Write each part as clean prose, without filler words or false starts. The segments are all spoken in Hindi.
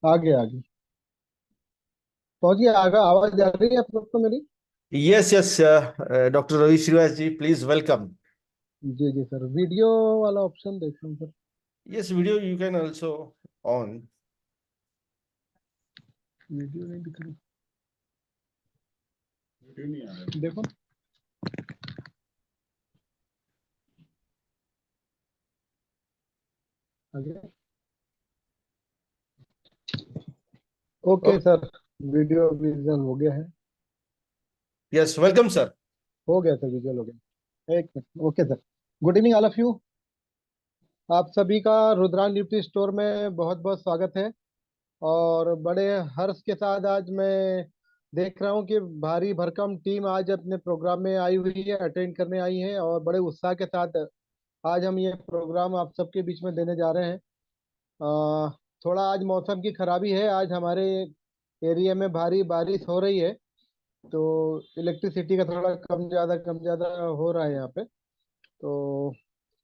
आगे आगे पहुंचिए। आगे आवाज आ रही है आप सबको मेरी? Yes, yes, Dr. Ravi Srivas ji, please welcome. जी जी सर, वीडियो वाला ऑप्शन देख रहा हूँ sir. Yes, video you can also on. Video नहीं दिख रही, देखो आगे। Okay Okay. Sir, video visual हो गया है। Yes, welcome, sir. हो गया सर, विजुअल हो गया। एक minute. Okay sir, good evening all of you. आप सभी का रुद्रान न्यूट्री स्टोर में बहुत बहुत स्वागत है। और बड़े हर्ष के साथ आज मैं देख रहा हूँ कि भारी भरकम टीम आज अपने प्रोग्राम में आई हुई है, अटेंड करने आई है और बड़े उत्साह के साथ आज हम ये प्रोग्राम आप सबके बीच में देने जा रहे हैं। अ, थोड़ा आज मौसम की खराबी है, आज हमारे एरिया में भारी बारिश हो रही है, तो इलेक्ट्रिसिटी का थोड़ा कम ज़्यादा हो रहा है यहाँ पे। तो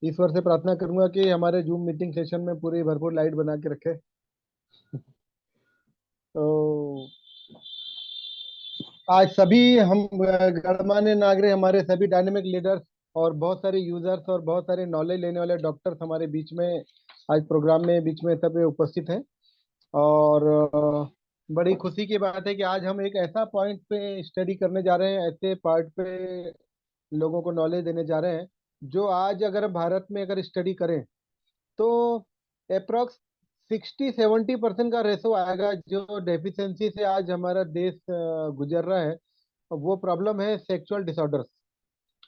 ईश्वर से प्रार्थना करूंगा कि हमारे जूम मीटिंग सेशन में पूरी भरपूर लाइट बना के रखे। तो आज सभी हम गणमान्य नागरिक, हमारे सभी डायनेमिक लीडर्स और बहुत सारे यूजर्स और बहुत सारे नॉलेज लेने वाले डॉक्टर्स हमारे बीच में आज प्रोग्राम में बीच में सब उपस्थित हैं। और बड़ी खुशी की बात है कि आज हम एक ऐसा पॉइंट पे स्टडी करने जा रहे हैं, ऐसे पार्ट पे लोगों को नॉलेज देने जा रहे हैं जो आज अगर भारत में अगर स्टडी करें तो अप्रोक्स 60-70% का रेशो आएगा। जो डेफिशिएंसी से आज हमारा देश गुजर रहा है, वो प्रॉब्लम है सेक्सुअल डिसऑर्डर्स।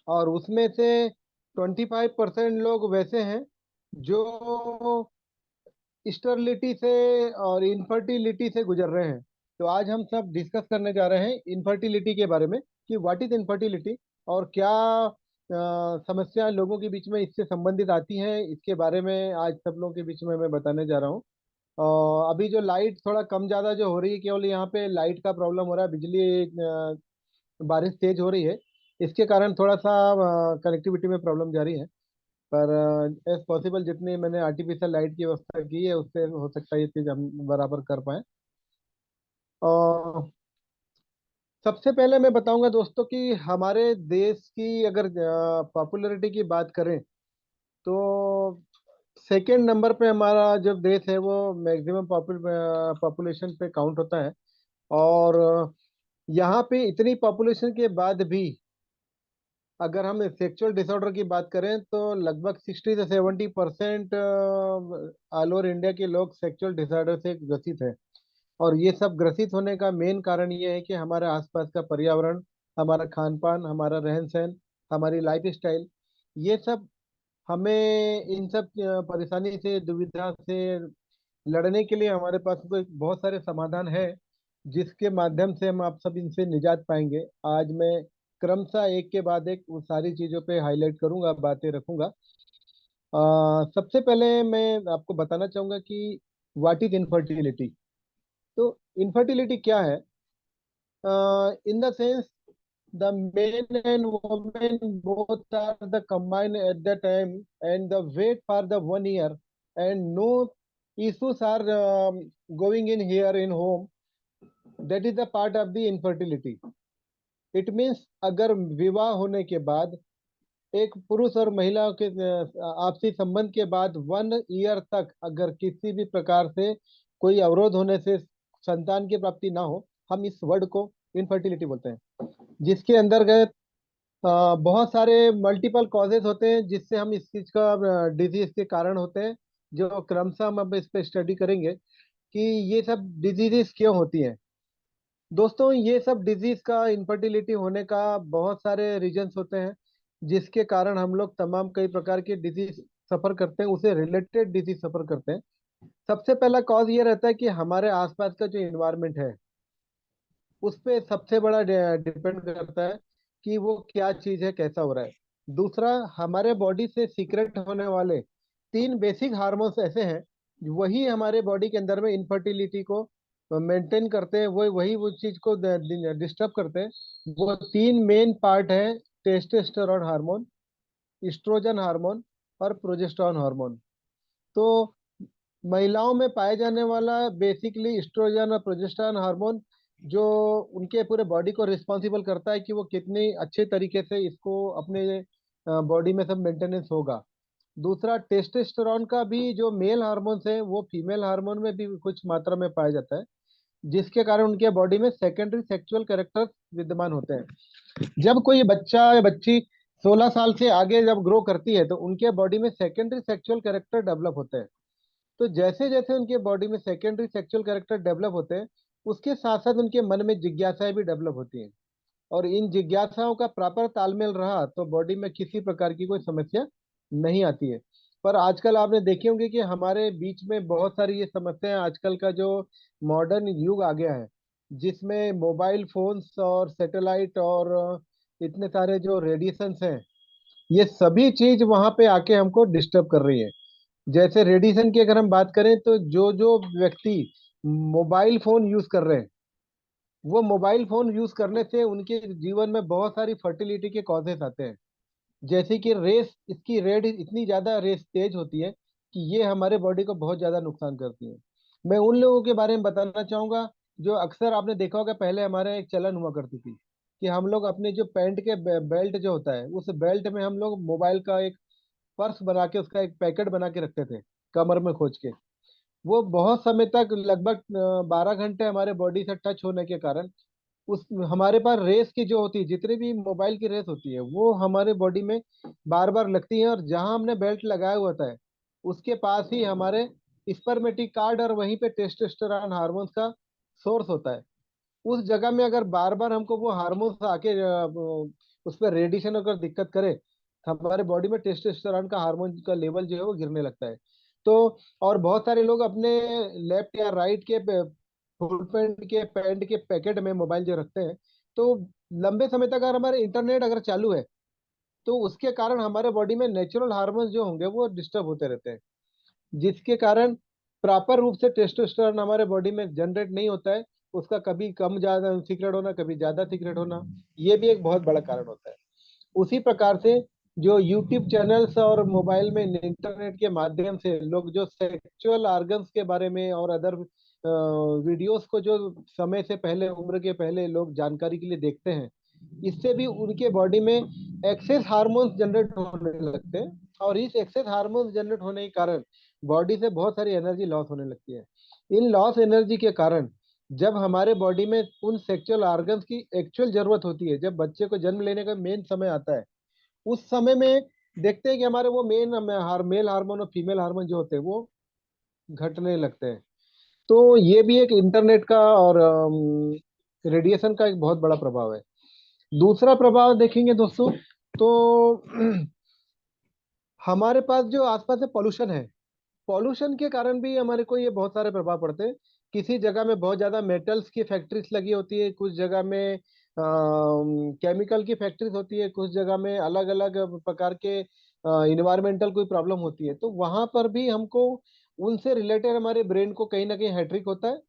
और उसमें से 25% लोग वैसे हैं जो स्टरलिटी से और इनफर्टिलिटी से गुजर रहे हैं। तो आज हम सब डिस्कस करने जा रहे हैं इनफर्टिलिटी के बारे में कि व्हाट इज इनफर्टिलिटी और क्या समस्या लोगों के बीच में इससे संबंधित आती हैं, इसके बारे में आज सब लोगों के बीच में मैं बताने जा रहा हूँ। अभी जो लाइट थोड़ा कम ज़्यादा जो हो रही है, केवल यहाँ पे लाइट का प्रॉब्लम हो रहा है, बिजली बारिश तेज हो रही है, इसके कारण थोड़ा सा कनेक्टिविटी में प्रॉब्लम जारी है। पर एज पॉसिबल जितनी मैंने आर्टिफिशियल लाइट की व्यवस्था की है उससे हो सकता है ये चीज़ हम बराबर कर पाए। और सबसे पहले मैं बताऊंगा दोस्तों कि हमारे देश की अगर पॉपुलैरिटी की बात करें तो सेकेंड नंबर पे हमारा जो देश है वो मैक्सिमम पॉपुलेशन पे काउंट होता है। और यहाँ पे इतनी पॉपुलेशन के बाद भी अगर हम सेक्सुअल डिसऑर्डर की बात करें तो लगभग 60 से 70% ऑल ओवर इंडिया के लोग सेक्सुअल डिसऑर्डर से ग्रसित हैं। और ये सब ग्रसित होने का मेन कारण ये है कि हमारे आसपास का पर्यावरण, हमारा खान पान, हमारा रहन सहन, हमारी लाइफ स्टाइल, ये सब हमें इन सब परेशानी से, दुविधा से लड़ने के लिए हमारे पास कोई बहुत सारे समाधान है जिसके माध्यम से हम आप सब इनसे निजात पाएंगे। आज मैं क्रमशः एक के बाद एक वो सारी चीज़ों पे हाईलाइट करूंगा, बातें रखूंगा। सबसे पहले मैं आपको बताना चाहूंगा कि व्हाट इज इनफर्टिलिटी। तो इनफर्टिलिटी क्या है? In the sense the men and women both are the combined at the time and the wait for the 1 year and no issues are going in here in home, that is the part of the infertility. It means अगर विवाह होने के बाद एक पुरुष और महिला के आपसी संबंध के बाद 1 ईयर तक अगर किसी भी प्रकार से कोई अवरोध होने से संतान की प्राप्ति ना हो, हम इस वर्ड को इनफर्टिलिटी बोलते हैं। जिसके अंतर्गत बहुत सारे मल्टीपल कॉजेज होते हैं जिससे हम इस चीज का डिजीज के कारण होते हैं, जो क्रमशः हम अब इस पे स्टडी करेंगे कि ये सब डिजीजेस क्यों होती हैं। दोस्तों, ये सब डिजीज का, इनफर्टिलिटी होने का बहुत सारे रीजंस होते हैं जिसके कारण हम लोग तमाम कई प्रकार के डिजीज सफर करते हैं, उसे रिलेटेड डिजीज सफर करते हैं। सबसे पहला कॉज ये रहता है कि हमारे आसपास का जो इन्वायरमेंट है उस पे सबसे बड़ा डिपेंड करता है कि वो क्या चीज है, कैसा हो रहा है। दूसरा, हमारे बॉडी से सीक्रेट होने वाले 3 बेसिक हार्मोन्स ऐसे हैं, वही हमारे बॉडी के अंदर में इनफर्टिलिटी को मेंटेन करते हैं, वो वही वो चीज को डिस्टर्ब करते हैं। वो 3 मेन पार्ट है: टेस्टोस्टेरोन हार्मोन, इस्ट्रोजन हार्मोन और प्रोजेस्टेरोन हार्मोन। तो महिलाओं में पाए जाने वाला बेसिकली एस्ट्रोजन और प्रोजेस्टेरोन हार्मोन, जो उनके पूरे बॉडी को रिस्पॉन्सिबल करता है कि वो कितनी अच्छे तरीके से इसको अपने बॉडी में सब मेंटेनेंस होगा। दूसरा, टेस्टोस्टेरोन का भी जो मेल हार्मोन्स है वो फीमेल हार्मोन में भी कुछ मात्रा में पाया जाता है, जिसके कारण उनके बॉडी में सेकेंडरी सेक्सुअल कैरेक्टर्स विद्यमान होते हैं। जब कोई बच्चा या बच्ची 16 साल से आगे जब ग्रो करती है तो उनके बॉडी में सेकेंडरी सेक्सुअल कैरेक्टर डेवलप होते हैं। तो जैसे जैसे उनके बॉडी में सेकेंडरी सेक्सुअल कैरेक्टर डेवलप होते हैं, उसके साथ साथ उनके मन में जिज्ञासाएं भी डेवलप होती हैं। और इन जिज्ञासाओं का प्रॉपर तालमेल रहा तो बॉडी में किसी प्रकार की कोई समस्या नहीं आती है। पर आजकल आपने देखे होंगे कि हमारे बीच में बहुत सारी ये समस्याएं, आजकल का जो मॉडर्न युग आ गया है, जिसमें मोबाइल फोन्स और सैटेलाइट और इतने सारे जो रेडिएशंस हैं, ये सभी चीज वहां पे आके हमको डिस्टर्ब कर रही है। जैसे रेडिएशन की अगर हम बात करें तो जो जो व्यक्ति मोबाइल फोन यूज कर रहे हैं, वो मोबाइल फोन यूज करने से उनके जीवन में बहुत सारी फर्टिलिटी के कॉजेस आते हैं। जैसे कि रेस, इसकी रेड इतनी ज्यादा रेस तेज होती है कि ये हमारे बॉडी को बहुत ज्यादा नुकसान करती है। मैं उन लोगों के बारे में बताना चाहूंगा जो अक्सर आपने देखा होगा, पहले हमारे एक चलन हुआ करती थी कि हम लोग अपने जो पैंट के बेल्ट जो होता है, उस बेल्ट में हम लोग मोबाइल का एक पर्स बना के, उसका एक पैकेट बना के रखते थे कमर में खोज के। वो बहुत समय तक, लगभग 12 घंटे हमारे बॉडी से टच होने के कारण उस हमारे पास रेस की जो होती है, जितनी भी मोबाइल की रेस होती है, वो हमारे बॉडी में बार बार लगती है। और जहां हमने बेल्ट लगाया हुआ होता है उसके पास ही हमारे स्पर्मेटिक कार्ड और वहीं पे टेस्टोस्टेरोन हार्मोन्स का सोर्स होता है। उस जगह में अगर बार बार हमको वो हार्मोन्स आके उस पर रेडिएशन अगर दिक्कत करे, तो हमारे बॉडी में टेस्टोस्टेरोन का हार्मोन का लेवल जो है वो गिरने लगता है। तो और बहुत सारे लोग अपने लेफ्ट या राइट के फुल पैंट के पैकेट में मोबाइल जो रखते हैं, तो लंबे समय तक अगर हमारे इंटरनेट अगर चालू है तो उसके कारण हमारे बॉडी में नेचुरल हार्मोन्स जो होंगे वो डिस्टर्ब होते रहते हैं, जिसके कारण प्रॉपर रूप से टेस्टोस्टेरोन हमारे बॉडी में जनरेट नहीं होता है। उसका कभी कम ज्यादा सीक्रेट होना, कभी ज्यादा सीक्रेट होना, ये भी एक बहुत बड़ा कारण होता है। उसी प्रकार से जो यूट्यूब चैनल्स और मोबाइल में इंटरनेट के माध्यम से लोग जो सेक्सुअल ऑर्गन्स के बारे में और अदर वीडियोस को जो समय से पहले, उम्र के पहले लोग जानकारी के लिए देखते हैं, इससे भी उनके बॉडी में एक्सेस हार्मोन्स जनरेट होने लगते हैं। और इस एक्सेस हार्मोन्स जनरेट होने के कारण बॉडी से बहुत सारी एनर्जी लॉस होने लगती है। इन लॉस एनर्जी के कारण जब हमारे बॉडी में उन सेक्सुअल ऑर्गन्स की एक्चुअल जरूरत होती है, जब बच्चे को जन्म लेने का मेन समय आता है, उस समय में देखते हैं कि हमारे वो मेल हार्मोन और फीमेल हार्मोन जो होते हैं वो घटने लगते हैं। तो ये भी एक इंटरनेट का और रेडिएशन का एक बहुत बड़ा प्रभाव है। दूसरा प्रभाव देखेंगे दोस्तों, तो हमारे पास जो आसपास में पॉल्यूशन है, पॉल्यूशन के कारण भी हमारे को ये बहुत सारे प्रभाव पड़ते हैं। किसी जगह में बहुत ज्यादा मेटल्स की फैक्ट्रीज लगी होती है, कुछ जगह में केमिकल की फैक्ट्रीज होती है, कुछ जगह में अलग अलग प्रकार के इन्वायरमेंटल कोई प्रॉब्लम होती है, तो वहां पर भी हमको उनसे रिलेटेड हमारे ब्रेन को कहीं ना कहीं हैट्रिक होता है।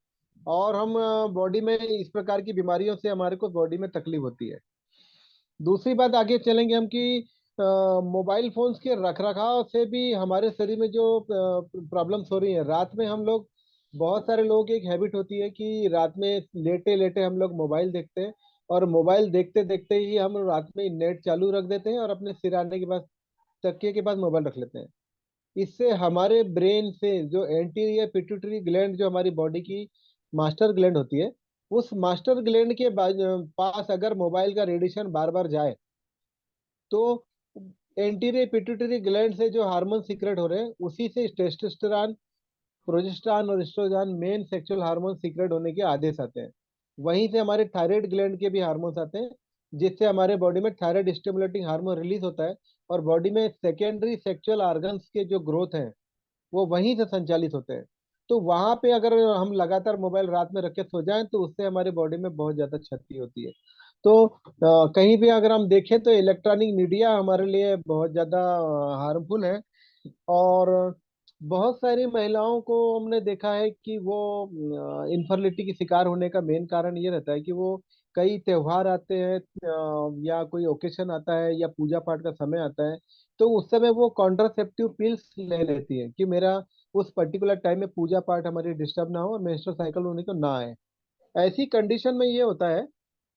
और हम बॉडी में इस प्रकार की बीमारियों से हमारे को बॉडी में तकलीफ होती है। दूसरी बात आगे चलेंगे हम कि मोबाइल फोन्स के रखरखाव से भी हमारे शरीर में जो प्रॉब्लम्स हो रही है। रात में हम लोग, बहुत सारे लोगों की एक हैबिट होती है कि रात में लेटे लेटे हम लोग मोबाइल देखते हैं, और मोबाइल देखते देखते ही हम रात में नेट चालू रख देते हैं और अपने सिर आने के बाद, तकिए के पास मोबाइल रख लेते हैं। इससे हमारे ब्रेन से जो एंटीरियर पिट्यूटरी ग्लैंड, जो हमारी बॉडी की मास्टर ग्लैंड होती है, उस मास्टर ग्लैंड के पास अगर मोबाइल का रेडिएशन बार बार जाए, तो एंटीरियर पिट्यूटरी ग्लैंड से जो हार्मोन सीक्रेट हो रहे हैं, उसी से टेस्टोस्टेरोन, प्रोजेस्टेरोन और estrogen main sexual hormone secrete होने के आदेश आते हैं। वहीं से हमारे थायराइड ग्लैंड के भी हार्मोन्स आते हैं, जिससे हमारे बॉडी में थायराइड स्टिमुलेटिंग हार्मोन रिलीज होता है। और बॉडी में सेकेंडरी सेक्सुअल ऑर्गन्स के जो ग्रोथ है वो वहीं से संचालित होते हैं। तो वहां पे अगर हम लगातार मोबाइल रात में रख के सो जाएं तो उससे हमारे बॉडी में बहुत ज्यादा क्षति होती है। तो कहीं भी अगर हम देखें तो इलेक्ट्रॉनिक मीडिया हमारे लिए बहुत ज्यादा हार्मफुल है। और बहुत सारी महिलाओं को हमने देखा है कि वो इनफर्टिलिटी की शिकार होने का मेन कारण ये रहता है कि वो कई त्योहार आते हैं, या कोई ओकेशन आता है या पूजा पाठ का समय आता है, तो उस समय वो कॉन्ट्रासेप्टिव पिल्स ले लेती है कि मेरा उस पर्टिकुलर टाइम में पूजा पाठ हमारी डिस्टर्ब ना हो और मेंस्ट्रुअल साइकिल होने को ना आए। ऐसी कंडीशन में ये होता है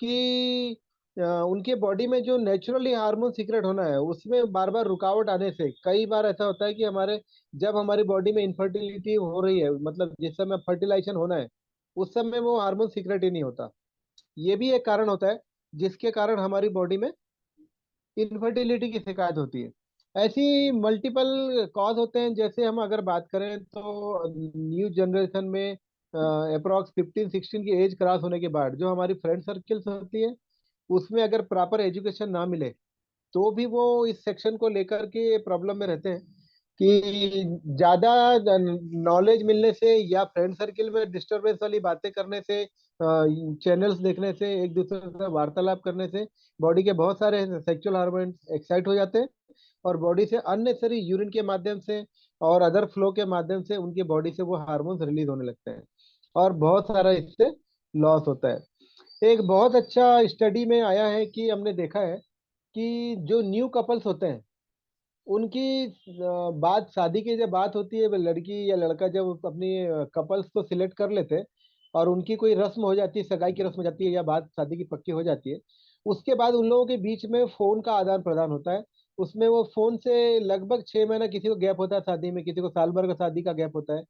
कि उनके बॉडी में जो नेचुरली हार्मोन सीक्रेट होना है उसमें बार बार रुकावट आने से कई बार ऐसा होता है कि हमारे जब हमारी बॉडी में इनफर्टिलिटी हो रही है, मतलब जिस समय फर्टिलाइजेशन होना है उस समय वो हार्मोन सीक्रेट ही नहीं होता। ये भी एक कारण होता है जिसके कारण हमारी बॉडी में इनफर्टिलिटी की शिकायत होती है। ऐसी मल्टीपल कॉज होते हैं। जैसे हम अगर बात करें तो न्यू जनरेशन में अप्रोक्स 15-16 की एज क्रॉस होने के बाद जो हमारी फ्रेंड सर्किल्स होती है उसमें अगर प्रॉपर एजुकेशन ना मिले तो भी वो इस सेक्शन को लेकर के प्रॉब्लम में रहते हैं कि ज्यादा नॉलेज मिलने से या फ्रेंड सर्किल में डिस्टरबेंस वाली बातें करने से, चैनल्स देखने से, एक दूसरे से वार्तालाप करने से बॉडी के बहुत सारे सेक्सुअल हार्मोन एक्साइट हो जाते हैं और बॉडी से अननेसेसरी यूरिन के माध्यम से और अदर फ्लो के माध्यम से उनकी बॉडी से वो हार्मोन्स रिलीज होने लगते हैं और बहुत सारा इससे लॉस होता है। एक बहुत अच्छा स्टडी में आया है कि हमने देखा है कि जो न्यू कपल्स होते हैं उनकी बात शादी की जब बात होती है, वो लड़की या लड़का जब अपनी कपल्स को सिलेक्ट कर लेते हैं और उनकी कोई रस्म हो जाती है, सगाई की रस्म हो जाती है या बात शादी की पक्की हो जाती है, उसके बाद उन लोगों के बीच में फोन का आदान प्रदान होता है। उसमें वो फोन से लगभग 6 महीना किसी को गैप होता है शादी में, किसी को साल भर का शादी का गैप होता है।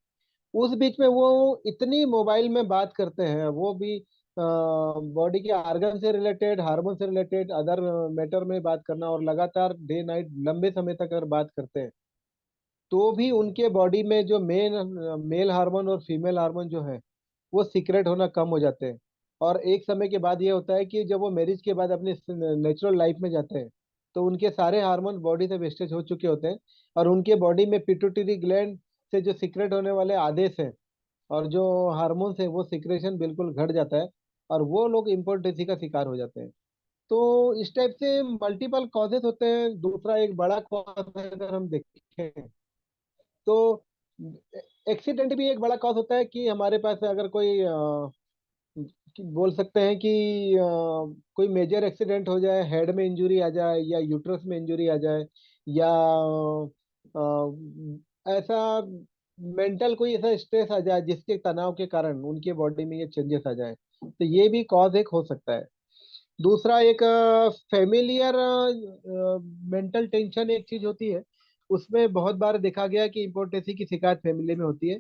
उस बीच में वो इतनी मोबाइल में बात करते हैं, वो भी बॉडी के ऑर्गन से रिलेटेड, हार्मोन से रिलेटेड, अदर मैटर में बात करना और लगातार डे नाइट लंबे समय तक अगर बात करते हैं तो भी उनके बॉडी में जो मेल हार्मोन और फीमेल हार्मोन जो है वो सीक्रेट होना कम हो जाते हैं। और एक समय के बाद ये होता है कि जब वो मैरिज के बाद अपनी नेचुरल लाइफ में जाते हैं तो उनके सारे हार्मोन बॉडी से वेस्टेज हो चुके होते हैं और उनके बॉडी में पिट्यूटरी ग्लैंड से जो सीक्रेट होने वाले आदेश हैं और जो हार्मोन्स है वो सिक्रेशन बिल्कुल घट जाता है और वो लोग इम्पोर्टेंसी का शिकार हो जाते हैं। तो इस टाइप से मल्टीपल कॉजेज होते हैं। दूसरा एक बड़ा कॉज अगर हम देखें तो एक्सीडेंट भी एक बड़ा कॉज होता है कि हमारे पास अगर कोई कि बोल सकते हैं कि कोई मेजर एक्सीडेंट हो जाए, हेड में इंजरी आ जाए या यूट्रस में इंजरी आ जाए या ऐसा मेंटल कोई ऐसा स्ट्रेस आ जाए जिसके तनाव के कारण उनके बॉडी में ये चेंजेस आ जाए, तो ये भी कॉज एक हो सकता है। दूसरा एक फेमिलियर मेंटल टेंशन एक चीज होती है। उसमें बहुत बार देखा गया कि इम्पोर्टेंसी की शिकायत फैमिली में होती है।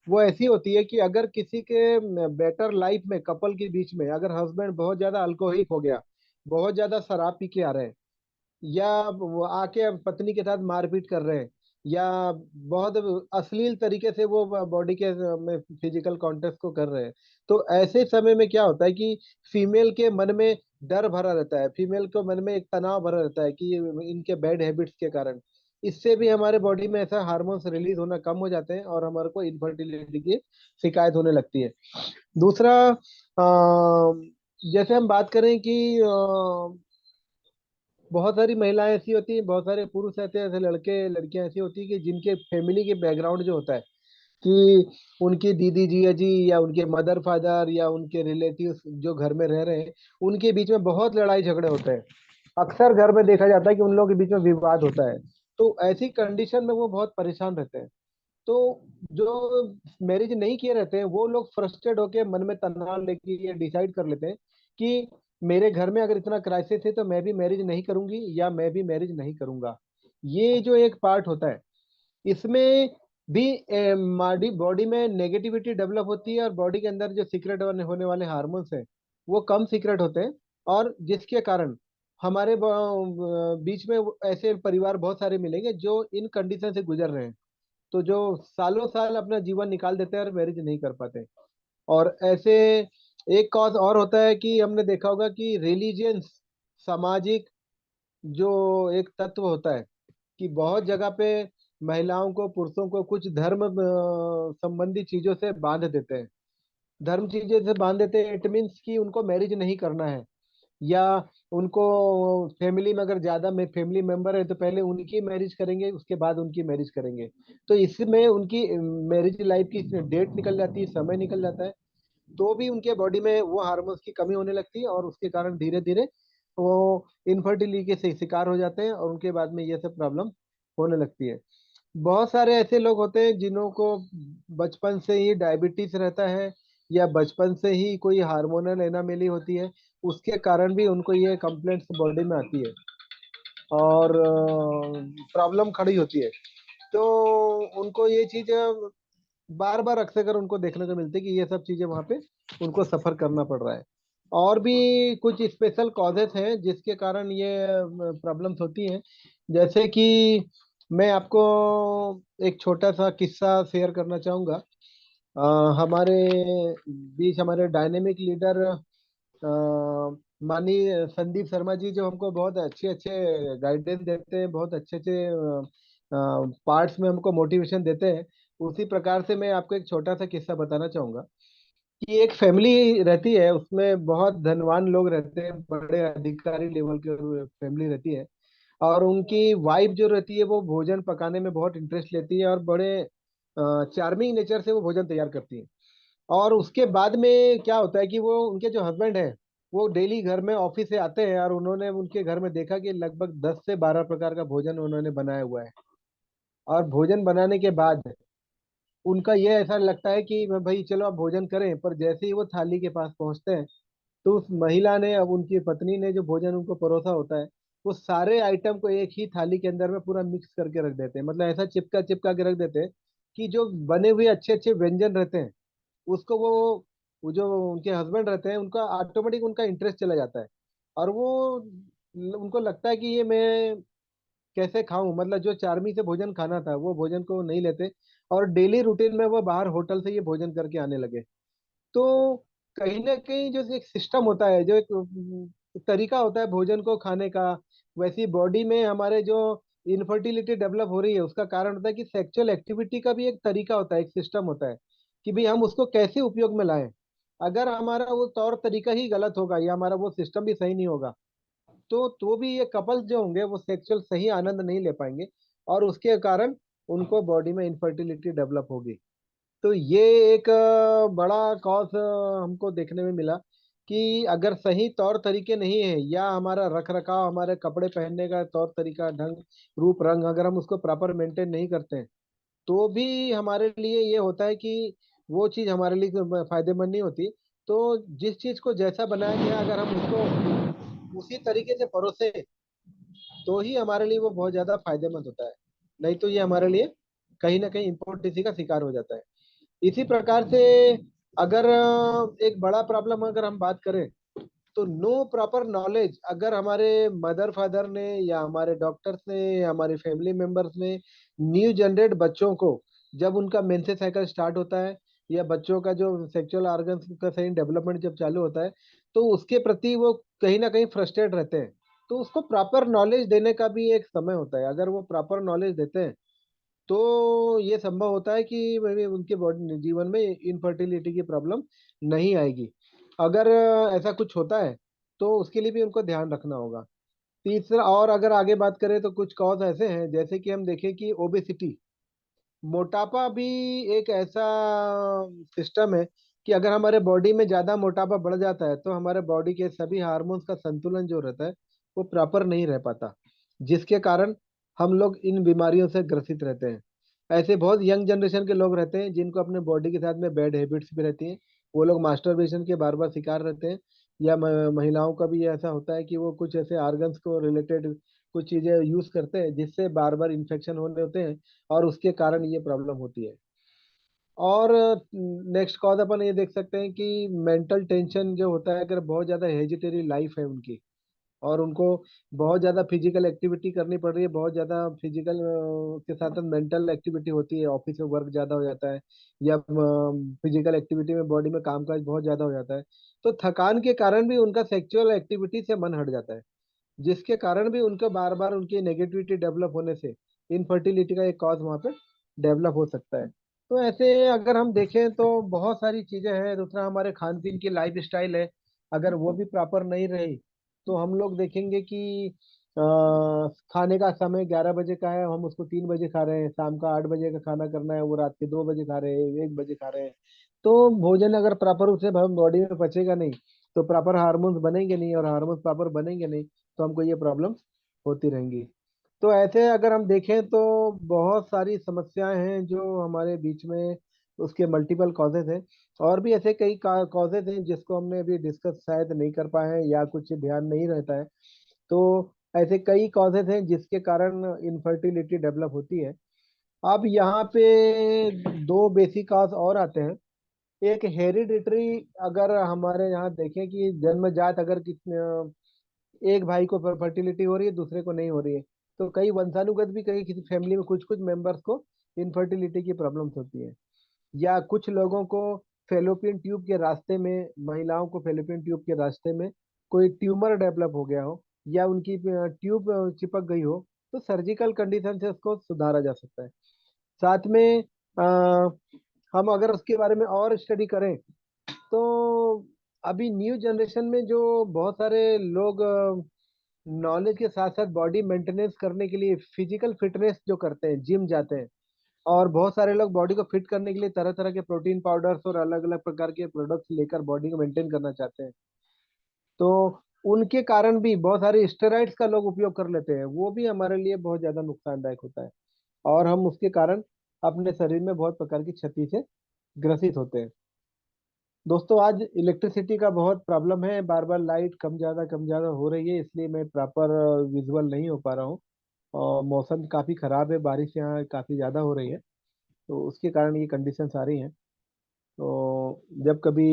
वो ऐसी होती है कि अगर किसी के बेटर लाइफ में कपल के बीच में अगर हस्बैंड बहुत ज्यादा अल्कोहलिक हो गया, बहुत ज्यादा शराब पी के आ रहे हैं या वो आके पत्नी के साथ मारपीट कर रहे हैं या बहुत अश्लील तरीके से वो बॉडी के में फिजिकल कॉन्टेक्ट को कर रहे हैं, तो ऐसे समय में क्या होता है कि फीमेल के मन में डर भरा रहता है, फीमेल के मन में एक तनाव भरा रहता है कि इनके बैड हैबिट्स के कारण इससे भी हमारे बॉडी में ऐसा हार्मोन्स रिलीज होना कम हो जाते हैं और हमारे को इनफर्टिलिटी की शिकायत होने लगती है। दूसरा, जैसे हम बात करें कि बहुत सारी महिलाएं ऐसी होती हैं, बहुत सारे पुरुष ऐसे ऐसे लड़के लड़कियां ऐसी होती है कि जिनके फैमिली के बैकग्राउंड जो होता है कि उनकी दीदी जिया जी या उनके मदर फादर या उनके रिलेटिव्स जो घर में रह रहे हैं उनके बीच में बहुत लड़ाई झगड़े होते हैं। अक्सर घर में देखा जाता है कि उन लोगों के बीच में विवाद होता है। तो ऐसी कंडीशन में वो बहुत परेशान रहते हैं। तो जो मैरिज नहीं किए रहते हैं वो लोग फ्रस्ट्रेट होकर मन में तनाव लेके ये डिसाइड कर लेते हैं कि मेरे घर में अगर इतना क्राइसिस है तो मैं भी मैरिज नहीं करूंगी या मैं भी मैरिज नहीं करूंगा। ये जो एक पार्ट होता है इसमें भी बॉडी बॉडी में नेगेटिविटी डेवलप होती है और बॉडी के अंदर जो सीक्रेट होने वाले हार्मोन्स हैं वो कम सीक्रेट होते हैं और जिसके कारण हमारे बीच में ऐसे परिवार बहुत सारे मिलेंगे जो इन कंडीशन से गुजर रहे हैं, तो जो सालों साल अपना जीवन निकाल देते हैं और मैरिज नहीं कर पाते। और ऐसे एक कॉज और होता है कि हमने देखा होगा कि रिलीजियंस, सामाजिक जो एक तत्व होता है कि बहुत जगह पे महिलाओं को, पुरुषों को कुछ धर्म संबंधी चीजों से बांध देते हैं। धर्म चीजों से बांध देते हैं, इट मीन्स कि उनको मैरिज नहीं करना है या उनको फैमिली में अगर ज्यादा में फैमिली मेंबर है तो पहले उनकी मैरिज करेंगे उसके बाद उनकी मैरिज करेंगे। तो इसमें उनकी मैरिज लाइफ की डेट निकल जाती है, समय निकल जाता है, तो भी उनके बॉडी में वो हार्मोन्स की कमी होने लगती है और उसके कारण धीरे धीरे वो इनफर्टिलिटी के शिकार हो जाते हैं और उनके बाद में ये सब प्रॉब्लम होने लगती है। बहुत सारे ऐसे लोग होते हैं जिन्हों को बचपन से ही डायबिटीज रहता है, या बचपन से ही कोई हार्मोनल एनामेली होती है, उसके कारण भी उनको ये कंप्लेंट्स बॉडी में आती है और प्रॉब्लम खड़ी होती है। तो उनको ये चीज बार बार अक्सर उनको देखने को मिलती है कि ये सब चीजें वहां पे उनको सफर करना पड़ रहा है। और भी कुछ स्पेशल कॉजेस हैं जिसके कारण ये प्रॉब्लम्स होती हैं। जैसे कि मैं आपको एक छोटा सा किस्सा शेयर करना चाहूंगा। हमारे बीच हमारे डायनेमिक लीडर माननीय संदीप शर्मा जी, जो हमको बहुत अच्छे अच्छे गाइडेंस देते हैं, बहुत अच्छे अच्छे पार्ट्स में हमको मोटिवेशन देते हैं। उसी प्रकार से मैं आपको एक छोटा सा किस्सा बताना चाहूंगा कि एक फैमिली रहती है, उसमें बहुत धनवान लोग रहते हैं, बड़े अधिकारी लेवल की फैमिली रहती है। और उनकी वाइफ जो रहती है वो भोजन पकाने में बहुत इंटरेस्ट लेती है, और बड़े चार्मिंग नेचर से वो भोजन तैयार करती है। और उसके बाद में क्या होता है कि वो उनके जो हस्बैंड है, वो डेली घर में ऑफिस से आते हैं, और उन्होंने उनके घर में देखा कि लगभग 10 से 12 प्रकार का भोजन उन्होंने बनाया हुआ है। और भोजन बनाने के बाद उनका ये ऐसा लगता है कि भाई चलो अब भोजन करें, पर जैसे ही वो थाली के पास पहुंचते हैं, तो उस महिला ने, अब उनकी पत्नी ने जो भोजन उनको परोसा होता है, वो सारे आइटम को एक ही थाली के अंदर में पूरा मिक्स करके रख देते हैं। मतलब ऐसा चिपका चिपका के रख देते हैं कि जो बने हुए अच्छे अच्छे व्यंजन रहते हैं, उसको वो जो उनके हस्बैंड रहते हैं, उनका ऑटोमेटिक उनका इंटरेस्ट चला जाता है। और वो उनको लगता है कि ये मैं कैसे खाऊं, मतलब जो चार्मी से भोजन खाना था वो भोजन को नहीं लेते, और डेली रूटीन में वो बाहर होटल से ये भोजन करके आने लगे। तो कहीं ना कहीं जो एक सिस्टम होता है, जो एक तरीका होता है भोजन को खाने का, वैसी बॉडी में हमारे जो इनफर्टिलिटी डेवलप हो रही है, उसका कारण होता है कि सेक्सुअल एक्टिविटी का भी एक तरीका होता है, एक सिस्टम होता है कि भाई हम उसको कैसे उपयोग में लाएं। अगर हमारा वो तौर तरीका ही गलत होगा, या हमारा वो सिस्टम भी सही नहीं होगा, तो भी ये कपल्स जो होंगे वो सेक्सुअल सही आनंद नहीं ले पाएंगे, और उसके कारण उनको बॉडी में इनफर्टिलिटी डेवलप होगी। तो ये एक बड़ा कॉज हमको देखने में मिला कि अगर सही तौर तरीके नहीं है, या हमारा रख रखाव, हमारे कपड़े पहनने का तौर तरीका, ढंग, रूप रंग, अगर हम उसको प्रॉपर मेंटेन नहीं करते हैं, तो भी हमारे लिए ये होता है कि वो चीज़ हमारे लिए फायदेमंद नहीं होती। तो जिस चीज़ को जैसा बनाया गया, अगर हम उसको उसी तरीके से परोसे, तो ही हमारे लिए वो बहुत ज़्यादा फायदेमंद होता है। नहीं तो ये हमारे लिए कहीं ना कहीं इम्पोर्टेंसी का शिकार हो जाता है। इसी प्रकार से अगर एक बड़ा प्रॉब्लम अगर हम बात करें, तो नो प्रॉपर नॉलेज, अगर हमारे मदर फादर ने, या हमारे डॉक्टर्स ने, या हमारे फैमिली मेंबर्स ने न्यू जनरेट बच्चों को, जब उनका मेंसेस साइकिल स्टार्ट होता है, या बच्चों का जो सेक्सुअल ऑर्गन्स का सही डेवलपमेंट जब चालू होता है, तो उसके प्रति वो कहीं ना कहीं फ्रस्ट्रेट रहते हैं। तो उसको प्रॉपर नॉलेज देने का भी एक समय होता है। अगर वो प्रॉपर नॉलेज देते हैं, तो ये संभव होता है कि भाई उनके बॉडी जीवन में इनफर्टिलिटी की प्रॉब्लम नहीं आएगी। अगर ऐसा कुछ होता है, तो उसके लिए भी उनको ध्यान रखना होगा। तीसरा, और अगर आगे बात करें तो कुछ कॉज ऐसे हैं, जैसे कि हम देखें कि ओबेसिटी, मोटापा भी एक ऐसा सिस्टम है कि अगर हमारे बॉडी में ज्यादा मोटापा बढ़ जाता है, तो हमारे बॉडी के सभी हार्मोन्स का संतुलन जो रहता है वो प्रॉपर नहीं रह पाता, जिसके कारण हम लोग इन बीमारियों से ग्रसित रहते हैं। ऐसे बहुत यंग जनरेशन के लोग रहते हैं जिनको अपने बॉडी के साथ में बैड हैबिट्स भी रहती हैं। वो लोग मास्टरबेशन के बार बार शिकार रहते हैं। या महिलाओं का भी ऐसा होता है कि वो कुछ ऐसे ऑर्गन्स को रिलेटेड कुछ चीजें यूज करते हैं, जिससे बार बार इन्फेक्शन होने होते हैं, और उसके कारण ये प्रॉब्लम होती है। और नेक्स्ट कॉज अपन ये देख सकते हैं कि मेंटल टेंशन जो होता है, अगर बहुत ज़्यादा हेजिटेरी लाइफ है उनकी, और उनको बहुत ज़्यादा फिजिकल एक्टिविटी करनी पड़ रही है, बहुत ज़्यादा फिजिकल के साथ साथ मेंटल एक्टिविटी होती है, ऑफिस में वर्क ज़्यादा हो जाता है, या फिजिकल एक्टिविटी में बॉडी में कामकाज बहुत ज़्यादा हो जाता है, तो थकान के कारण भी उनका सेक्सुअल एक्टिविटी से मन हट जाता है, जिसके कारण भी उनको बार बार उनकी नेगेटिविटी डेवलप होने से इनफर्टिलिटी का एक कॉज वहाँ पे डेवलप हो सकता है। तो ऐसे अगर हम देखें तो बहुत सारी चीजें हैं। दूसरा, हमारे खान पीन की लाइफ स्टाइल है, अगर वो भी प्रॉपर नहीं रही, तो हम लोग देखेंगे कि अ, खाने का समय 11 बजे का है, हम उसको 3 बजे खा रहे हैं, शाम का 8 बजे का खाना करना है, वो रात के 2 बजे खा रहे हैं, 1 बजे खा रहे हैं। तो भोजन अगर प्रॉपर उसे बॉडी में पचेगा नहीं, तो प्रॉपर हार्मोन्स बनेंगे नहीं, और हार्मोन्स प्रॉपर बनेंगे नहीं, तो हमको ये प्रॉब्लम होती रहेंगी। तो ऐसे अगर हम देखें तो बहुत सारी समस्याएं हैं जो हमारे बीच में, उसके मल्टीपल कॉजेज हैं। और भी ऐसे कई कॉजेज हैं जिसको हमने अभी डिस्कस शायद नहीं कर पाए हैं या कुछ ध्यान नहीं रहता है। तो ऐसे कई कॉजेज हैं जिसके कारण इनफर्टिलिटी डेवलप होती है। अब यहाँ पे दो बेसिक कॉज और आते हैं। एक हेरिडिटरी, अगर हमारे यहाँ देखें कि जन्मजात अगर कितने एक भाई को फर्टिलिटी हो रही है, दूसरे को नहीं हो रही है, तो कई वंशानुगत भी कई किसी फैमिली में कुछ कुछ मेंबर्स को इनफर्टिलिटी की प्रॉब्लम्स होती है। या कुछ लोगों को फेलोपियन ट्यूब के रास्ते में, महिलाओं को फेलोपियन ट्यूब के रास्ते में कोई ट्यूमर डेवलप हो गया हो, या उनकी ट्यूब चिपक गई हो, तो सर्जिकल कंडीशन से उसको सुधारा जा सकता है। साथ में अ, हम अगर उसके बारे में और स्टडी करें तो अभी न्यू जनरेशन में जो बहुत सारे लोग नॉलेज के साथ साथ बॉडी मेंटेनेंस करने के लिए फिजिकल फिटनेस जो करते हैं, जिम जाते हैं, और बहुत सारे लोग बॉडी को फिट करने के लिए तरह तरह के प्रोटीन पाउडर्स और अलग अलग प्रकार के प्रोडक्ट्स लेकर बॉडी को मेंटेन करना चाहते हैं। तो उनके कारण भी बहुत सारे स्टेरॉइड्स का लोग उपयोग कर लेते हैं, वो भी हमारे लिए बहुत ज्यादा नुकसानदायक होता है। और हम उसके कारण अपने शरीर में बहुत प्रकार की क्षति से ग्रसित होते हैं। दोस्तों, आज इलेक्ट्रिसिटी का बहुत प्रॉब्लम है, बार बार लाइट कम ज़्यादा हो रही है, इसलिए मैं प्रॉपर विजुअल नहीं हो पा रहा हूँ। और मौसम काफ़ी ख़राब है, बारिश यहाँ काफ़ी ज़्यादा हो रही है, तो उसके कारण ये कंडीशंस आ रही हैं। तो जब कभी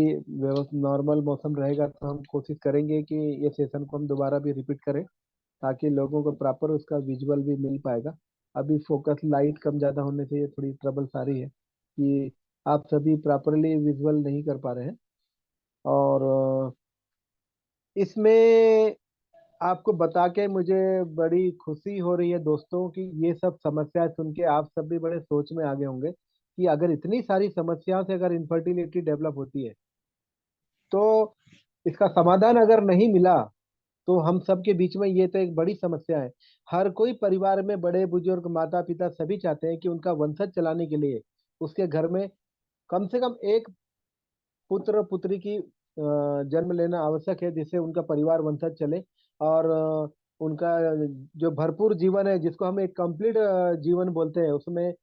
नॉर्मल मौसम रहेगा तो हम कोशिश करेंगे कि ये सेशन को हम दोबारा भी रिपीट करें, ताकि लोगों को प्रॉपर उसका विजुअल भी मिल पाएगा। अभी फोकस लाइट कम ज़्यादा होने से ये थोड़ी ट्रबल्स आ रही है कि आप सभी प्रॉपरली विजुअल नहीं कर पा रहे हैं। और इसमें आपको बता के मुझे बड़ी खुशी हो रही है दोस्तों कि ये सब समस्या सुन के आप सब भी बड़े सोच में आ गए होंगे कि अगर इतनी सारी समस्याओं से अगर इनफर्टिलिटी डेवलप होती है, तो इसका समाधान अगर नहीं मिला तो हम सब के बीच में ये तो एक बड़ी समस्या है। हर कोई परिवार में बड़े बुजुर्ग माता पिता सभी चाहते हैं कि उनका वंशज चलाने के लिए उसके घर में कम से कम एक पुत्र पुत्री की जन्म लेना आवश्यक है, जिससे उनका परिवार वंशज चले। और उनका जो भरपूर जीवन है, जिसको हम एक कंप्लीट जीवन बोलते हैं, उसमें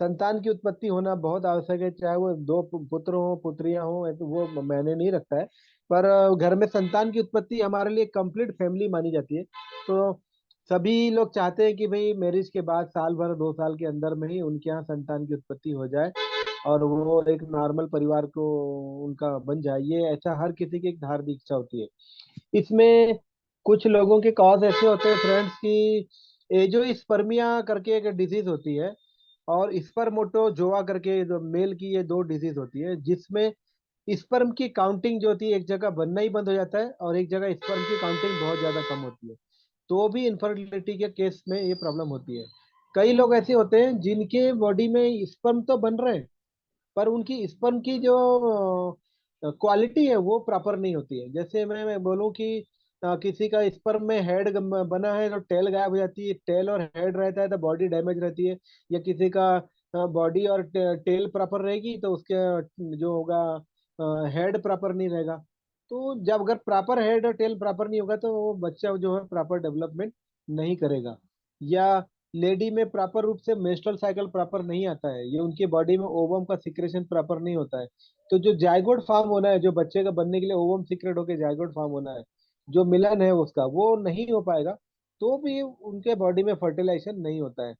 संतान की उत्पत्ति होना बहुत आवश्यक है। चाहे वो दो पुत्र हो पुत्रियां हो, तो वो मैंने नहीं रखता है, पर घर में संतान की उत्पत्ति हमारे लिए कंप्लीट फैमिली मानी जाती है। तो सभी लोग चाहते हैं कि भाई मैरिज के बाद साल भर 2 साल के अंदर में ही उनके यहाँ संतान की उत्पत्ति हो जाए और वो एक नॉर्मल परिवार को उनका बन जाए। ये ऐसा हर किसी की एक धार्मिक इच्छा होती है। इसमें कुछ लोगों के कॉज ऐसे होते हैं फ्रेंड्स की, एजोस्पर्मिया करके एक डिजीज होती है, और स्पर्मोटो जोआ करके जो मेल की, ये दो डिजीज होती है, जिसमें स्पर्म की काउंटिंग जो होती है एक जगह बनना ही बंद हो जाता है और एक जगह स्पर्म की काउंटिंग बहुत ज्यादा कम होती है। तो भी इनफर्टिलिटी के केस में ये प्रॉब्लम होती है। कई लोग ऐसे होते हैं जिनके बॉडी में स्पर्म तो बन रहे हैं, पर उनकी स्पर्म की जो क्वालिटी है वो प्रॉपर नहीं होती है। जैसे मैं बोलूँ कि किसी का स्पर्म में हेड बना है तो टेल गायब हो जाती है, टेल और हेड रहता है तो बॉडी डैमेज रहती है। या किसी का बॉडी और टेल प्रॉपर रहेगी तो उसके जो होगा हेड प्रॉपर नहीं रहेगा। तो जब अगर प्रॉपर हेड और टेल प्रॉपर नहीं होगा तो वो बच्चा जो है प्रॉपर डेवलपमेंट नहीं करेगा। या लेडी में प्रॉपर रूप से मेंस्ट्रुअल साइकिल प्रॉपर नहीं आता है, ये उनकी बॉडी में ओवम का सिक्रेशन प्रॉपर नहीं होता है। तो जो जायगोट फॉर्म होना है, जो बच्चे का बनने के लिए ओवम सीक्रेट होकर जायगोट फॉर्म होना है, जो मिलन है उसका वो नहीं हो पाएगा, तो भी उनके बॉडी में फर्टिलाइजेशन नहीं होता है।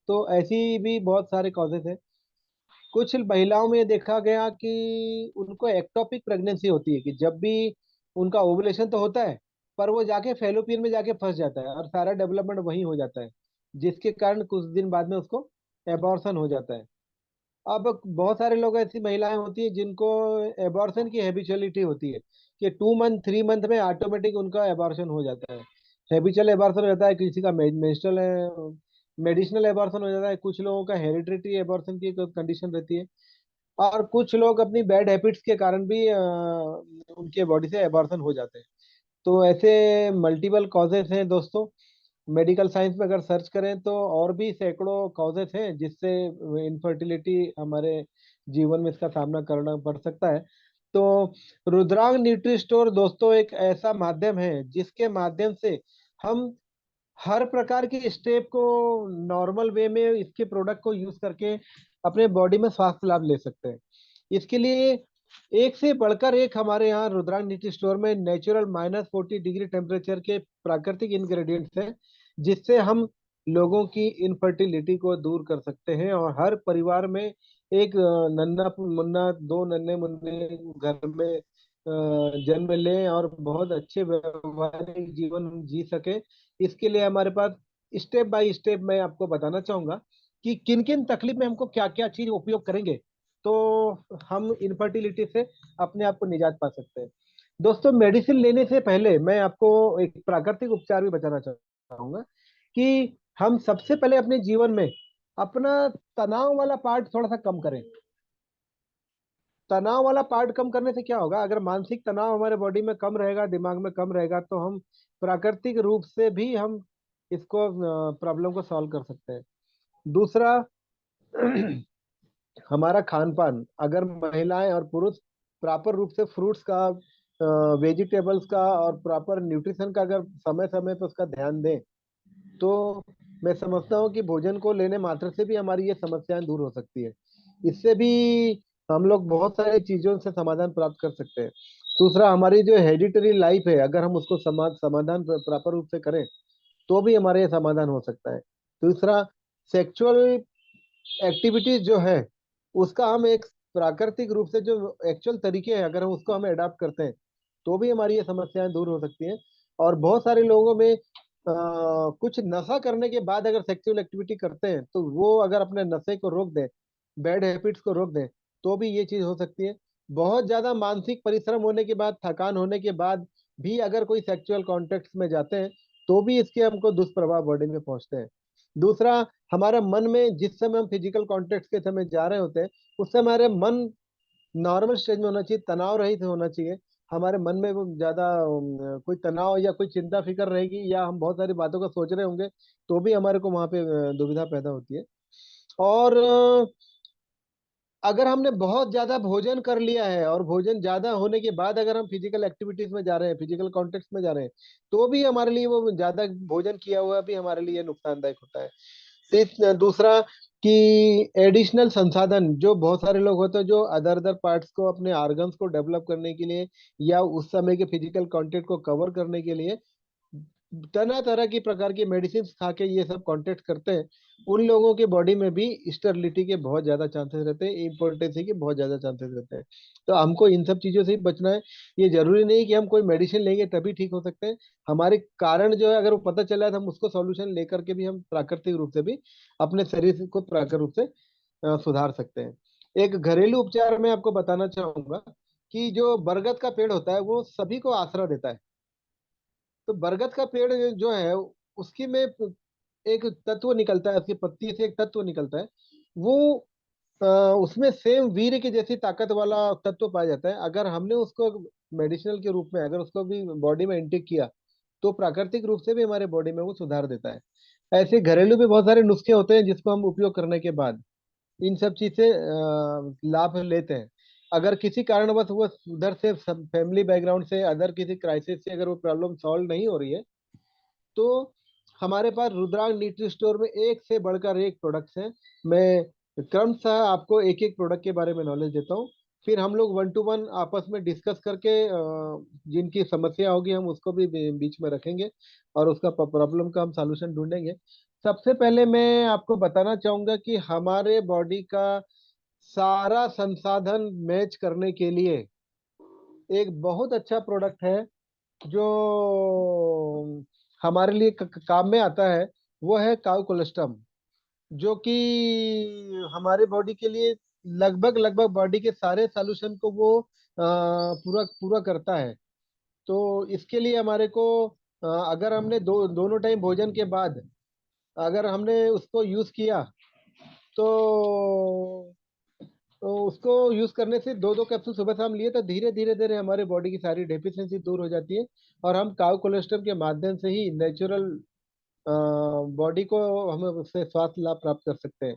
तो ऐसी भी बहुत सारे कॉजेस हैं। कुछ महिलाओं में देखा गया कि उनको एक्टोपिक प्रेगनेंसी होती है, कि जब भी उनका ओवुलेशन तो होता है, पर वो जाके फेलोपियन में जाके फंस जाता है और सारा डेवलपमेंट वहीं हो जाता है, जिसके कारण कुछ दिन बाद में उसको एबॉर्शन हो जाता है। अब बहुत सारे लोग, ऐसी महिलाएं होती है जिनको एबॉर्शन की हैबिचुअलिटी होती है, कि 2 मंथ 3 मंथ में ऑटोमेटिक उनका एबॉर्शन हो जाता है। हैबिचुअल एबॉर्शन हो जाता है, किसी का मेंस्ट्रुअल मेडिसिनल एबॉर्शन हो जाता है, कुछ लोगों का हेरिडिटरी एबॉर्शन की कंडीशन रहती है, और कुछ लोग अपनी बैड हैबिट्स के कारण भी उनके बॉडी से एबॉर्शन हो जाते हैं। तो ऐसे मल्टीपल कॉजेस हैं दोस्तों। मेडिकल साइंस में अगर सर्च करें तो और भी सैकड़ों कॉजेस हैं जिससे इनफर्टिलिटी हमारे जीवन में इसका सामना करना पड़ सकता है। तो रुद्रांग न्यूट्री स्टोर दोस्तों एक ऐसा माध्यम है जिसके माध्यम से हम हर प्रकार के स्टेप को नॉर्मल वे में इसके प्रोडक्ट को यूज करके अपने बॉडी में स्वास्थ्य लाभ ले सकते हैं। इसके लिए एक से बढ़कर एक हमारे यहाँ रुद्रांश न्यूट्री स्टोर में नेचुरल -40 डिग्री टेम्परेचर के प्राकृतिक इंग्रेडिएंट्स हैं, जिससे हम लोगों की इनफर्टिलिटी को दूर कर सकते हैं और हर परिवार में एक नन्ना मुन्ना, दो नन्हे मुन्ने घर में जन्म लें और बहुत अच्छे व्यवहारिक जीवन जी सके। इसके लिए हमारे पास स्टेप बाय स्टेप मैं आपको बताना चाहूंगा कि किन किन तकलीफ में हमको क्या क्या चीज उपयोग करेंगे तो हम इनफर्टिलिटी से अपने आप को निजात पा सकते हैं। दोस्तों, मेडिसिन लेने से पहले मैं आपको एक प्राकृतिक उपचार भी बताना चाहूंगा कि हम सबसे पहले अपने जीवन में अपना तनाव वाला पार्ट थोड़ा सा कम करें। तनाव वाला पार्ट कम करने से क्या होगा, अगर मानसिक तनाव हमारे बॉडी में कम रहेगा, दिमाग में कम रहेगा, तो हम प्राकृतिक रूप से भी हम इसको प्रॉब्लम को सॉल्व कर सकते हैं। दूसरा, हमारा खान पान, अगर महिलाएं और पुरुष प्रॉपर रूप से फ्रूट्स का, वेजिटेबल्स का और प्रॉपर न्यूट्रिशन का अगर समय समय पर उसका ध्यान दें, तो मैं समझता हूँ कि भोजन को लेने मात्र से भी हमारी ये समस्याएं दूर हो सकती है। इससे भी हम लोग बहुत सारी चीजों से समाधान प्राप्त कर सकते हैं। दूसरा, हमारी जो हेरिडिटरी लाइफ है, अगर हम उसको समाधान प्रॉपर रूप से करें तो भी हमारे ये समाधान हो सकता है। तीसरा, सेक्सुअल एक्टिविटीज जो है उसका हम एक प्राकृतिक रूप से जो एक्चुअल तरीके हैं, अगर हम उसको हम अडाप्ट करते हैं तो भी हमारी ये समस्याएं दूर हो सकती हैं। और बहुत सारे लोगों में कुछ नशा करने के बाद अगर सेक्सुअल एक्टिविटी करते हैं तो वो अगर अपने नशे को रोक दें, बैड हैबिट्स को रोक दें, तो भी ये चीज हो सकती है। बहुत ज्यादा मानसिक परिश्रम होने के बाद, थकान होने के बाद भी अगर कोई सेक्सुअल कॉन्टेक्ट में जाते हैं तो भी इसके हमको दुष्प्रभाव बॉडी में पहुंचते हैं। दूसरा, हमारा मन में जिस समय हम फिजिकल कॉन्टेक्ट के समय जा रहे होते हैं उस समय हमारे मन नॉर्मल स्टेज में होना चाहिए, तनाव रहित होना चाहिए। हमारे मन में वो ज्यादा कोई तनाव या कोई चिंता फिक्र रहेगी या हम बहुत सारी बातों का सोच रहे होंगे तो भी हमारे को वहां पे दुविधा पैदा होती है। और अगर हमने बहुत ज्यादा भोजन कर लिया है और भोजन ज्यादा होने के बाद अगर हम फिजिकल एक्टिविटीज में जा रहे हैं, फिजिकल कॉन्टेक्ट में जा रहे हैं, तो भी हमारे लिए वो ज्यादा भोजन किया हुआ भी हमारे लिए नुकसानदायक होता है। दूसरा, कि एडिशनल संसाधन जो बहुत सारे लोग होते हैं जो अदर अदर पार्ट्स को, अपने ऑर्गन्स को डेवलप करने के लिए या उस समय के फिजिकल कंटेंट को कवर करने के लिए तरह तरह की प्रकार की मेडिसिन खा के ये सब कांटेक्ट करते हैं, उन लोगों के बॉडी में भी स्टेरिलिटी के बहुत ज्यादा चांसेस रहते हैं, इम्पोर्टेंसी के बहुत ज्यादा चांसेस रहते हैं। तो हमको इन सब चीजों से ही बचना है। ये जरूरी नहीं कि हम कोई मेडिसिन लेंगे तभी ठीक हो सकते हैं। हमारे कारण जो है अगर वो पता चला है तो हम उसको सॉल्यूशन लेकर के भी हम प्राकृतिक रूप से भी अपने शरीर को प्राकृतिक रूप से सुधार सकते हैं। एक घरेलू उपचार में आपको बताना चाहूंगा कि जो बरगद का पेड़ होता है वो सभी को आश्रय देता है। तो बरगद का पेड़ जो है उसकी में एक तत्व निकलता है, उसकी पत्ती से एक तत्व निकलता है। वो अ, उसमें सेम वीर्य की जैसी ताकत वाला तत्व पाया जाता है। अगर हमने उसको मेडिसिनल के रूप में अगर उसको भी बॉडी में इंटेक किया तो प्राकृतिक रूप से भी हमारे बॉडी में वो सुधार देता है। ऐसे घरेलू भी बहुत सारे नुस्खे होते हैं जिसको हम उपयोग करने के बाद इन सब चीज से लाभ लेते हैं। अगर किसी कारणवश वो उधर से फैमिली बैकग्राउंड से, अदर किसी क्राइसिस से अगर वो प्रॉब्लम सॉल्व नहीं हो रही है तो हमारे पास रुद्रांश न्यूट्री स्टोर में एक से बढ़कर एक प्रोडक्ट्स हैं। मैं क्रमशः आपको एक एक प्रोडक्ट के बारे में नॉलेज देता हूँ, फिर हम लोग वन टू वन आपस में डिस्कस करके जिनकी समस्या होगी हम उसको भी बीच में रखेंगे और उसका प्रॉब्लम का हम सॉल्यूशन ढूंढेंगे। सबसे पहले मैं आपको बताना चाहूंगा कि हमारे बॉडी का सारा संसाधन मैच करने के लिए एक बहुत अच्छा प्रोडक्ट है जो हमारे लिए काम में आता है। वो है काउ कोलेस्ट्रम, जो कि हमारे बॉडी के लिए लगभग लगभग बॉडी के सारे सॉल्यूशन को वो पूरा पूरा करता है। तो इसके लिए हमारे को अगर हमने दोनों टाइम भोजन के बाद अगर हमने उसको यूज किया तो उसको यूज करने से दो दो कैप्सूल सुबह शाम लिए तो धीरे धीरे धीरे हमारे बॉडी की सारी डेफिशिएंसी दूर हो जाती है और हम काउ कोलेस्ट्रॉल के माध्यम से ही नेचुरल बॉडी को हम उससे स्वास्थ्य लाभ प्राप्त कर सकते हैं।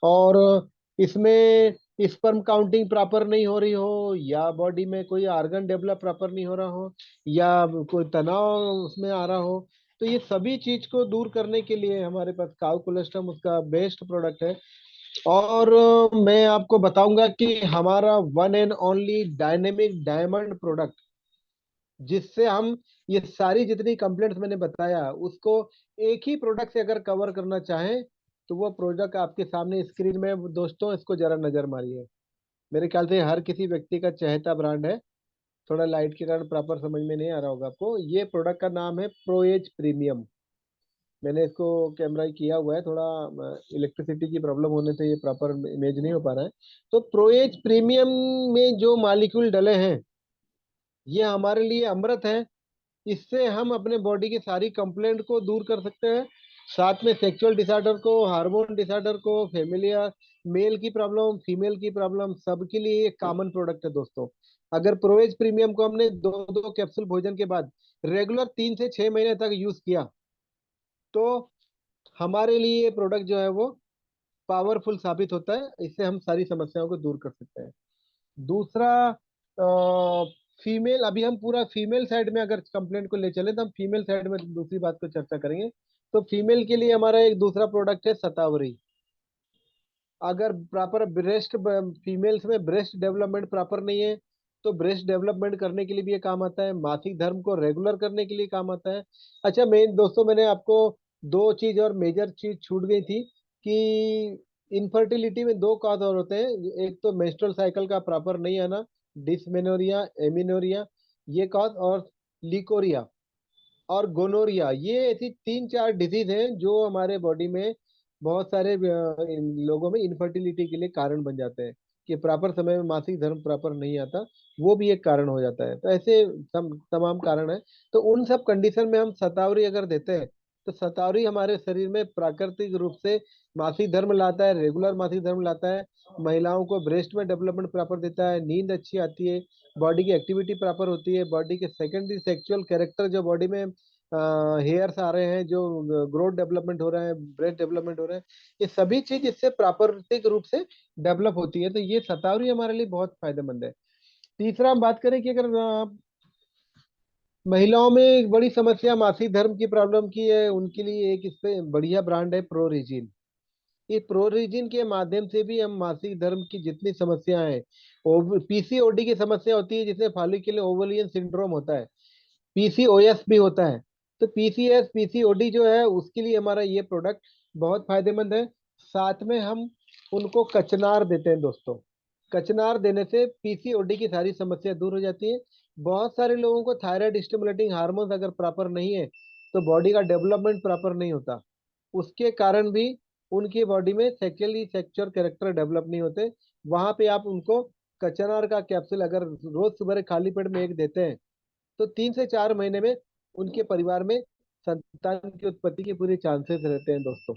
और इसमें स्पर्म काउंटिंग प्रॉपर नहीं हो रही हो या बॉडी में कोई ऑर्गन डेवलप प्रॉपर नहीं हो रहा हो या कोई तनाव उसमें आ रहा हो, तो ये सभी चीज को दूर करने के लिए हमारे पास काउ कोलेस्ट्रम उसका बेस्ट प्रोडक्ट है। और मैं आपको बताऊंगा कि हमारा one and only dynamic diamond product, जिससे हम ये सारी जितनी कंप्लेंट्स मैंने बताया उसको एक ही प्रोडक्ट से अगर कवर करना चाहें, तो वो प्रोडक्ट आपके सामने स्क्रीन में है। दोस्तों इसको जरा नजर मारिए। मेरे ख्याल से हर किसी व्यक्ति का चहेता ब्रांड है। थोड़ा लाइट के कारण प्रॉपर समझ में नहीं आ रहा होगा आपको। ये प्रोडक्ट का नाम है प्रो एज प्रीमियम। मैंने इसको कैमरा किया हुआ है, थोड़ा इलेक्ट्रिसिटी की प्रॉब्लम होने से ये प्रॉपर इमेज नहीं हो पा रहा है। तो प्रो एज प्रीमियम में जो मॉलिक्यूल डले हैं, ये हमारे लिए अमृत है। इससे हम अपने बॉडी की सारी कंप्लेंट को दूर कर सकते हैं। साथ में सेक्सुअल डिसऑर्डर को, हार्मोन डिसऑर्डर को, फेमिलियर, मेल की प्रॉब्लम, फीमेल की प्रॉब्लम, सबके लिए ये कॉमन प्रोडक्ट है दोस्तों। अगर प्रोवेज प्रीमियम को हमने दो दो कैप्सूल भोजन के बाद रेगुलर 3 से 6 महीने तक यूज किया, तो हमारे लिए ये प्रोडक्ट जो है वो पावरफुल साबित होता है। इससे हम सारी समस्याओं को दूर कर सकते हैं। दूसरा, फीमेल, अभी हम पूरा फीमेल साइड में अगर कंप्लेंट को ले चले तो हम फीमेल साइड में दूसरी बात को चर्चा करेंगे। तो फीमेल के लिए हमारा एक दूसरा प्रोडक्ट है शतावरी। अगर प्रॉपर ब्रेस्ट, फीमेल्स में ब्रेस्ट डेवलपमेंट प्रॉपर नहीं है, तो ब्रेस्ट डेवलपमेंट करने के लिए भी ये काम आता है। मासिक धर्म को रेगुलर करने के लिए काम आता है। अच्छा, मेन दोस्तों, मैंने आपको दो चीज और मेजर चीज छूट गई थी कि इनफर्टिलिटी में दो कॉज और होते हैं। एक तो मेंस्ट्रुअल साइकिल का प्रॉपर नहीं आना, डिसमेनोरिया, एमिनोरिया, ये कॉज, और लिकोरिया और गोनोरिया, ये ऐसी 3 4 डिजीज हैं जो हमारे बॉडी में बहुत सारे इन लोगों में इनफर्टिलिटी के लिए कारण बन जाते हैं। कि प्रॉपर समय में मासिक धर्म प्रॉपर नहीं आता, वो भी एक कारण हो जाता है। तो ऐसे तमाम कारण है। तो उन सब कंडीशन में हम शतावरी अगर देते हैं, तो शतावरी हमारे शरीर में प्राकृतिक रूप से मासिक धर्म लाता है, रेगुलर मासिक धर्म लाता है। महिलाओं को ब्रेस्ट में डेवलपमेंट प्रॉपर देता है, नींद अच्छी आती है, बॉडी की एक्टिविटी प्रॉपर होती है, बॉडी के सेकेंडरी सेक्सुअल कैरेक्टर जो बॉडी में हेयर्स आ रहे हैं, जो ग्रोथ डेवलपमेंट हो रहा है, ब्रेस्ट डेवलपमेंट हो रहा है, ये सभी चीज इससे प्राकृतिक रूप से डेवलप होती है। तो ये शतावरी हमारे लिए बहुत फायदेमंद है। तीसरा हम बात करें कि अगर महिलाओं में एक बड़ी समस्या मासिक धर्म की प्रॉब्लम की है, उनके लिए एक इससे बढ़िया ब्रांड है प्रोरिजिन। ये प्रोरिजिन के माध्यम से भी हम मासिक धर्म की जितनी समस्याएं हैं, पीसीओडी की समस्या होती है जिसमें फॉलिकुलर ओवुलेशन सिंड्रोम होता है, पीसीओएस भी होता है। तो पीसीएस पीसीओडी जो है उसके लिए हमारा ये प्रोडक्ट बहुत फायदेमंद है। साथ में हम उनको कचनार देते हैं दोस्तों। कचनार देने से पीसीओडी की सारी समस्या दूर हो जाती है। बहुत सारे लोगों को थायराइड स्टिमुलेटिंग हार्मोन्स अगर प्रॉपर नहीं है, तो बॉडी का डेवलपमेंट प्रॉपर नहीं होता। उसके कारण भी उनकी बॉडी में सेक्सुअली सेक्सुअल कैरेक्टर डेवलप नहीं होते। वहां पे आप उनको कचनार का कैप्सूल अगर रोज सुबह खाली पेट में एक देते हैं, तो 3 से 4 महीने में उनके परिवार में संतान की उत्पत्ति के पूरे चांसेस रहते हैं दोस्तों।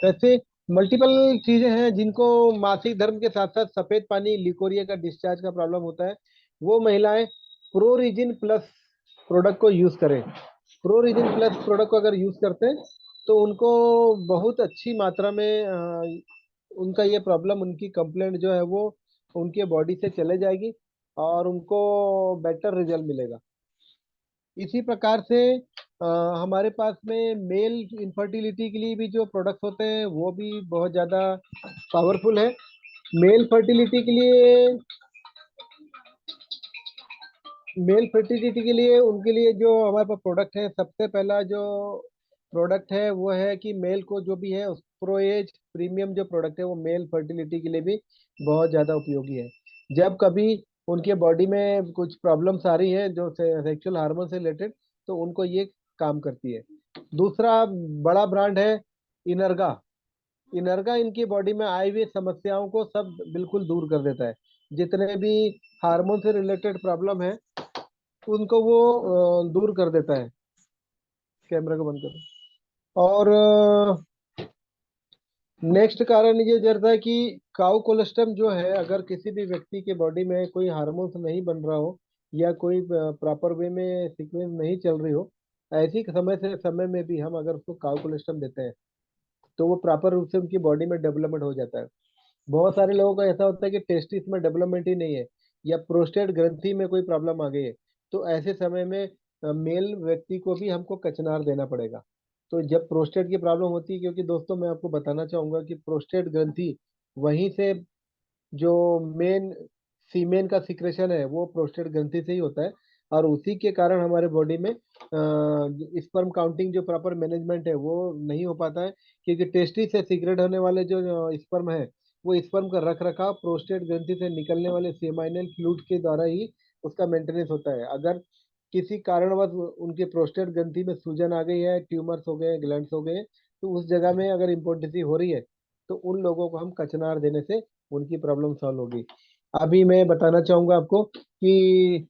ऐसे मल्टीपल चीजें हैं जिनको मासिक धर्म के साथ साथ सफेद पानी, लिकोरिया का डिस्चार्ज का प्रॉब्लम होता है, वो महिलाएं प्रोरिजिन प्लस प्रोडक्ट को यूज करें। प्रोरिजिन प्लस प्रोडक्ट को अगर यूज करते हैं, तो उनको बहुत अच्छी मात्रा में उनका ये प्रॉब्लम, उनकी कंप्लेंट जो है वो उनके बॉडी से चले जाएगी और उनको बेटर रिजल्ट मिलेगा। इसी प्रकार से अ, हमारे पास में मेल इनफर्टिलिटी के लिए भी जो प्रोडक्ट्स होते हैं वो भी बहुत ज़्यादा पावरफुल है। मेल फर्टिलिटी के लिए, मेल फर्टिलिटी के लिए उनके लिए जो हमारे पास प्रोडक्ट है, सबसे पहला जो प्रोडक्ट है वो है कि मेल को जो भी है उस प्रोएज प्रीमियम जो प्रोडक्ट है वो मेल फर्टिलिटी के लिए भी बहुत ज़्यादा उपयोगी है। जब कभी उनके बॉडी में कुछ प्रॉब्लम्स आ रही है जो सेक्सुअल हार्मोन से रिलेटेड, तो उनको ये काम करती है। दूसरा बड़ा ब्रांड है इनर्गा। इनर्गा इनकी बॉडी में आई हुई समस्याओं को सब बिल्कुल दूर कर देता है। जितने भी हार्मोन से रिलेटेड प्रॉब्लम है उनको वो दूर कर देता है। कैमरा को बंद करो। और नेक्स्ट कारण ये जरूरत है कि काउ कोलेस्ट्रम जो है, अगर किसी भी व्यक्ति के बॉडी में कोई हार्मोन्स नहीं बन रहा हो या कोई प्रॉपर वे में सीक्वेंस नहीं चल रही हो, ऐसी समय से समय में भी हम अगर उसको काउ कोलेस्ट्रम देते हैं, तो वो प्रॉपर रूप से उनकी बॉडी में डेवलपमेंट हो जाता है। बहुत सारे लोगों का ऐसा होता है कि टेस्टिस में डेवलपमेंट ही नहीं है या प्रोस्टेट ग्रंथि में कोई प्रॉब्लम आ गई है। तो ऐसे समय में मेल व्यक्ति को भी हमको कचनार देना पड़ेगा। तो जब प्रोस्टेट की प्रॉब्लम होती है, क्योंकि दोस्तों मैं आपको बताना चाहूंगा कि प्रोस्टेट ग्रंथि वहीं से जो मेन सीमेन का सिक्रेशन है वो प्रोस्टेट ग्रंथि से ही होता है। और उसी के कारण हमारे बॉडी में स्पर्म काउंटिंग जो प्रॉपर मैनेजमेंट है वो नहीं हो पाता है, क्योंकि टेस्टी से सीक्रेट होने वाले जो स्पर्म है वो स्पर्म का रख रखाव प्रोस्टेट ग्रंथि से निकलने वाले सेमाइनल फ्लूइड के द्वारा ही उसका मेंटेनेंस होता है। अगर किसी कारणवश उनके प्रोस्टेट ग्रंथि में सूजन आ गई है, ट्यूमर्स हो गए, ग्लैंड्स हो गए, तो उस जगह में अगर इम्पोर्टेंसी हो रही है तो उन लोगों को हम कचनार देने से उनकी प्रॉब्लम सॉल्व होगी। अभी मैं बताना चाहूंगा आपको कि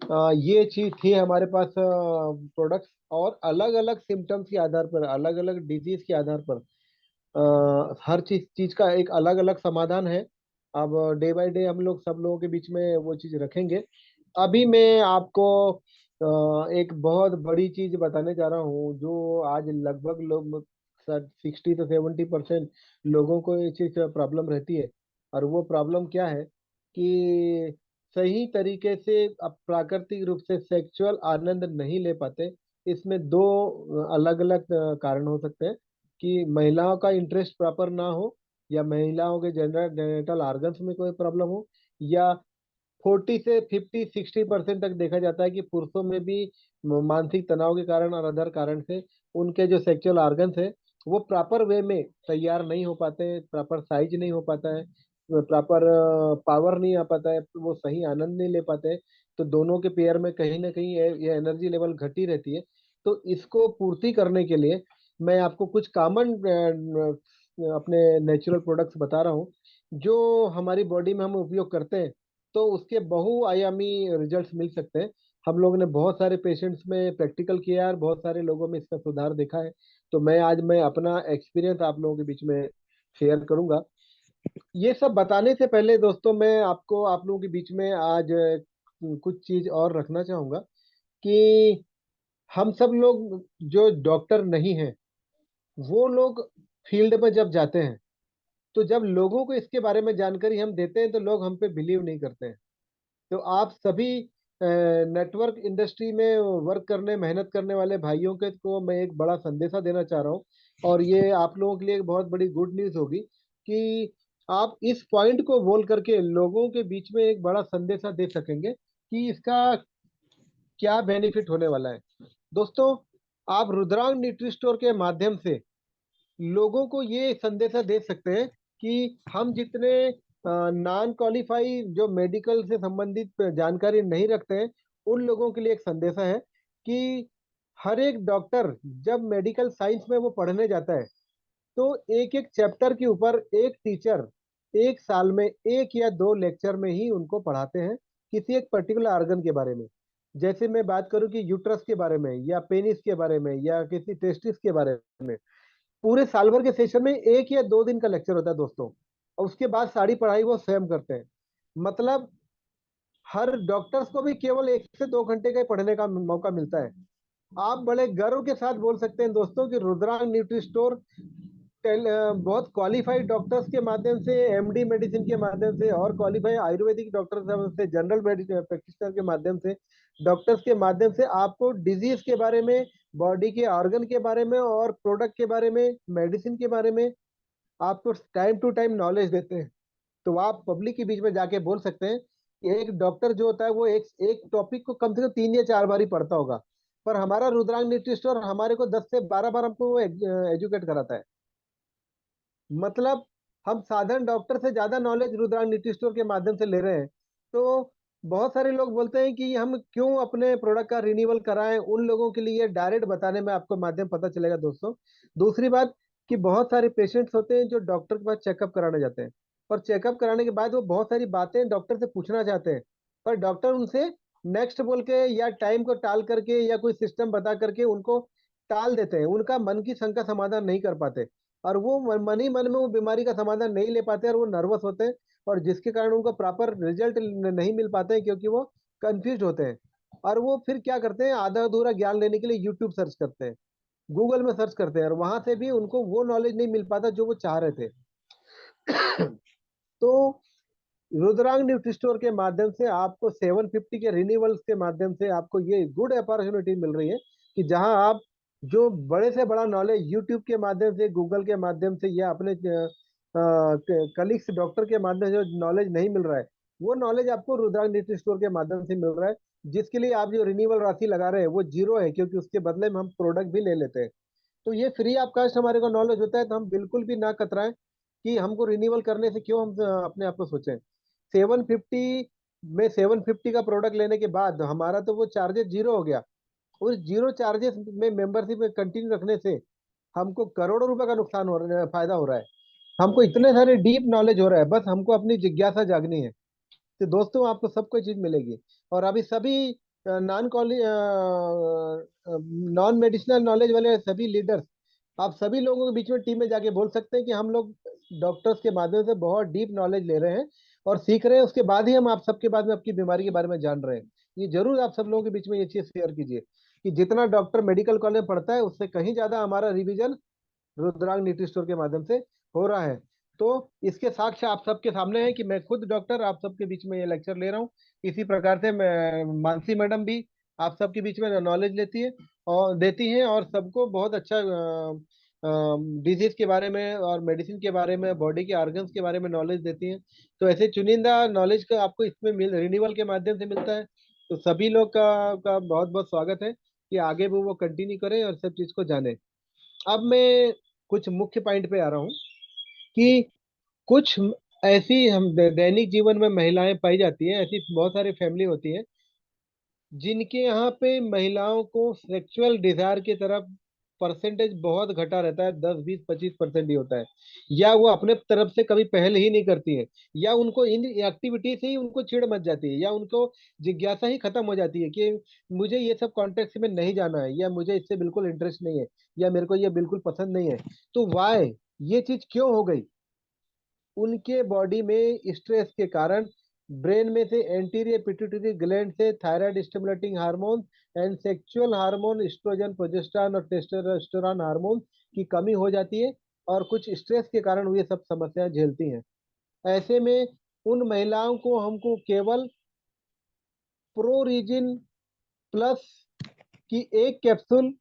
ये चीज थी हमारे पास प्रोडक्ट्स, और अलग अलग सिम्टम्स के आधार पर, अलग अलग डिजीज के आधार पर हर चीज चीज का एक अलग अलग समाधान है। अब डे बाय डे हम लोग सब लोगों के बीच में वो चीज रखेंगे। अभी मैं आपको एक बहुत बड़ी चीज बताने जा रहा हूँ, जो आज लगभग लोग 60 से 70% लोगों को ये चीज प्रॉब्लम रहती है। और वो प्रॉब्लम क्या है कि सही तरीके से आप प्राकृतिक रूप से सेक्सुअल आनंद नहीं ले पाते। इसमें दो अलग अलग कारण हो सकते हैं, कि महिलाओं का इंटरेस्ट प्रॉपर ना हो, या महिलाओं के जेनेटल ऑर्गन्स में कोई प्रॉब्लम हो, या 40 से 50 60% तक देखा जाता है कि पुरुषों में भी मानसिक तनाव के कारण और अदर कारण से उनके जो सेक्सुअल ऑर्गन्स है वो प्रॉपर वे में तैयार नहीं हो पाते, प्रॉपर साइज नहीं हो पाता है, प्रॉपर पावर नहीं आ पाता है, वो सही आनंद नहीं ले पाते। तो दोनों के पेयर में कहीं ना कहीं ये एनर्जी लेवल घटी रहती है। तो इसको पूर्ति करने के लिए मैं आपको कुछ कॉमन अपने नेचुरल प्रोडक्ट्स बता रहा हूँ, जो हमारी बॉडी में हम उपयोग करते हैं तो उसके बहुआयामी रिजल्ट्स मिल सकते हैं। हम लोगों ने बहुत सारे पेशेंट्स में प्रैक्टिकल किया है और बहुत सारे लोगों में इसका सुधार देखा है। तो मैं अपना एक्सपीरियंस आप लोगों के बीच में शेयर करूंगा। ये सब बताने से पहले दोस्तों मैं आपको आप लोगों के बीच में आज कुछ चीज और रखना चाहूंगा, कि हम सब लोग जो डॉक्टर नहीं हैं वो लोग फील्ड में जब जाते हैं, तो जब लोगों को इसके बारे में जानकारी हम देते हैं तो लोग हम पे बिलीव नहीं करते हैं। तो आप सभी नेटवर्क इंडस्ट्री में वर्क करने मेहनत करने वाले भाइयों के को मैं एक बड़ा संदेशा देना चाह रहा हूँ। और ये आप लोगों के लिए एक बहुत बड़ी गुड न्यूज़ होगी कि आप इस पॉइंट को बोल करके लोगों के बीच में एक बड़ा संदेशा दे सकेंगे कि इसका क्या बेनिफिट होने वाला है। दोस्तों, आप रुद्रांग न्यूट्री स्टोर के माध्यम से लोगों को ये संदेशा दे सकते हैं कि हम जितने नॉन क्वालिफाई जो मेडिकल से संबंधित जानकारी नहीं रखते हैं उन लोगों के लिए एक संदेशा है कि हर एक डॉक्टर जब मेडिकल साइंस में वो पढ़ने जाता है तो एक एक चैप्टर के ऊपर एक टीचर एक साल में एक या दो लेक्चर में ही उनको पढ़ाते हैं किसी एक पर्टिकुलर ऑर्गन के बारे में। जैसे मैं बात करूं कि यूट्रस के बारे में, या पेनिस के बारे में, या किसी टेस्टिस के बारे में, पूरे साल भर के सेशन में 1 या 2 दिन का लेक्चर होता है दोस्तों, और उसके बाद सारी पढ़ाई वो स्वयं करते हैं। मतलब हर डॉक्टर्स को भी केवल 1 से 2 घंटे का ही पढ़ने का मौका मिलता है। आप बड़े गर्व के साथ बोल सकते हैं दोस्तों कि रुद्रांग न्यूट्री स्टोर बहुत क्वालिफाइड डॉक्टर्स के माध्यम से, एमडी मेडिसिन के माध्यम से, और क्वालिफाइड आयुर्वेदिक डॉक्टर्स से, जनरल प्रैक्टिशनर के माध्यम से, डॉक्टर्स के माध्यम से आपको डिजीज के बारे में, बॉडी के ऑर्गन के बारे में, और प्रोडक्ट के बारे में, मेडिसिन के बारे में आपको टाइम टू टाइम नॉलेज देते हैं। तो आप पब्लिक के बीच में जाके बोल सकते हैं कि एक डॉक्टर जो होता है वो एक एक टॉपिक को कम से कम 3 या 4 बार ही पढ़ता होगा, पर हमारा रुद्रांग न्यूट्री स्टोर हमारे को 10 से 12 बार हमको एजुकेट कराता है। मतलब हम साधारण डॉक्टर से ज्यादा नॉलेज रुद्रांग न्यूट्री स्टोर के माध्यम से ले रहे हैं। तो बहुत सारे लोग बोलते हैं कि हम क्यों अपने प्रोडक्ट का रिन्यूअल कराएं, उन लोगों के लिए डायरेक्ट बताने में आपको माध्यम पता चलेगा दोस्तों। दूसरी बात, कि बहुत सारे पेशेंट्स होते हैं जो डॉक्टर के पास चेकअप कराने जाते हैं, और चेकअप कराने के बाद वो बहुत सारी बातें डॉक्टर से पूछना चाहते हैं, पर डॉक्टर उनसे नेक्स्ट बोल के या टाइम को टाल करके या कोई सिस्टम बता करके उनको टाल देते हैं, उनका मन की शंका समाधान नहीं कर पाते। और वो मन ही मन में वो बीमारी का समाधान नहीं ले पाते और वो नर्वस होते हैं, और जिसके कारण उनको प्रॉपर रिजल्ट नहीं मिल पाते हैं, क्योंकि वो कंफ्यूज होते हैं। और वो फिर क्या करते हैं, आधा अधूरा ज्ञान लेने के लिए यूट्यूब सर्च करते हैं, गूगल में सर्च करते हैं, और वहां से भी उनको वो नॉलेज नहीं मिल पाता जो वो चाह रहे थे। तो रुद्रांग न्यूट्री स्टोर के माध्यम से आपको 750 के रिन्यूअल्स के माध्यम से आपको ये गुड अपॉर्चुनिटी मिल रही है कि जहां आप जो बड़े से बड़ा नॉलेज यूट्यूब के माध्यम से, गूगल के माध्यम से या अपने कलीग्स डॉक्टर के माध्यम से जो नॉलेज नहीं मिल रहा है, वो नॉलेज आपको रुद्रांग न्यूट्री स्टोर के माध्यम से मिल रहा है। जिसके लिए आप जो रिन्यूअल राशि लगा रहे हैं वो जीरो है, क्योंकि उसके बदले में हम प्रोडक्ट भी ले लेते हैं। तो ये फ्री ऑफ कास्ट हमारे को नॉलेज होता है, तो हम बिल्कुल भी ना कतराएं कि हमको रिन्यूअल करने से क्यों हम अपने आप को सोचें। 750 में 750 का प्रोडक्ट लेने के बाद हमारा तो वो चार्जेस जीरो हो गया। उस जीरो चार्जेस में मेंबरशिप में कंटिन्यू रखने से हमको करोड़ों रुपए का नुकसान हो रहा है, फायदा हो रहा है। हमको इतने सारे डीप नॉलेज हो रहा है, बस हमको अपनी जिज्ञासा जागनी है। तो दोस्तों आपको सब कोई चीज मिलेगी। और अभी सभी non college non medicinal knowledge वाले सभी लीडर्स, आप सभी लोगों के बीच में टीम में जाके बोल सकते हैं कि हम लोग डॉक्टर्स के माध्यम से बहुत डीप नॉलेज ले रहे हैं और सीख रहे हैं। उसके बाद ही हम आप सबके बाद में आपकी बीमारी के बारे में जान रहे हैं। ये जरूर आप सब लोगों के बीच में ये चीज शेयर कीजिए कि जितना डॉक्टर मेडिकल कॉलेज में पढ़ता है उससे कहीं ज्यादा हमारा रिवीजन रुद्रांग न्यूट्री स्टोर के माध्यम से हो रहा है। तो इसके साक्ष्य आप सबके सामने है कि मैं खुद डॉक्टर आप सबके बीच में ये लेक्चर ले रहा हूँ। इसी प्रकार से मैं मानसी मैडम भी आप सबके बीच में नॉलेज लेती है और देती हैं, और सबको बहुत अच्छा डिजीज के बारे में और मेडिसिन के बारे में, बॉडी के ऑर्गन्स के बारे में नॉलेज देती हैं। तो ऐसे चुनिंदा नॉलेज का आपको इसमें मिल रिन्यूअल के माध्यम से मिलता है। तो सभी लोग का बहुत बहुत स्वागत है कि आगे भी वो कंटिन्यू करें और सब चीज को जाने। अब मैं कुछ मुख्य पॉइंट पे आ रहा हूँ कि कुछ ऐसी हम दैनिक जीवन में महिलाएं पाई जाती हैं, ऐसी बहुत सारी फैमिली होती है जिनके यहाँ पे महिलाओं को सेक्सुअल डिजायर की तरफ परसेंटेज बहुत घटा रहता है, 10 20 25% ही होता है। या वो अपने तरफ से कभी पहल ही नहीं करती है, या उनको इन एक्टिविटी से ही उनको चिढ़ मच जाती है, या उनको जिज्ञासा ही खत्म हो जाती है कि मुझे ये सब कॉन्टेक्स्ट में नहीं जाना है, या मुझे इससे बिल्कुल इंटरेस्ट नहीं है, या मेरे को ये बिल्कुल पसंद नहीं है। तो वाई ये चीज क्यों हो गई? उनके बॉडी में स्ट्रेस के कारण ब्रेन में से एंटीरियर पिट्यूटरी ग्लैंड से thyroid stimulating hormone and sexual hormone estrogen progesterone और टेस्टोस्टेरोन हार्मोन की कमी हो जाती है, और कुछ स्ट्रेस के कारण ये सब समस्याएं झेलती हैं। ऐसे में उन महिलाओं को हमको केवल प्रोरीजिन प्लस की एक कैप्सूल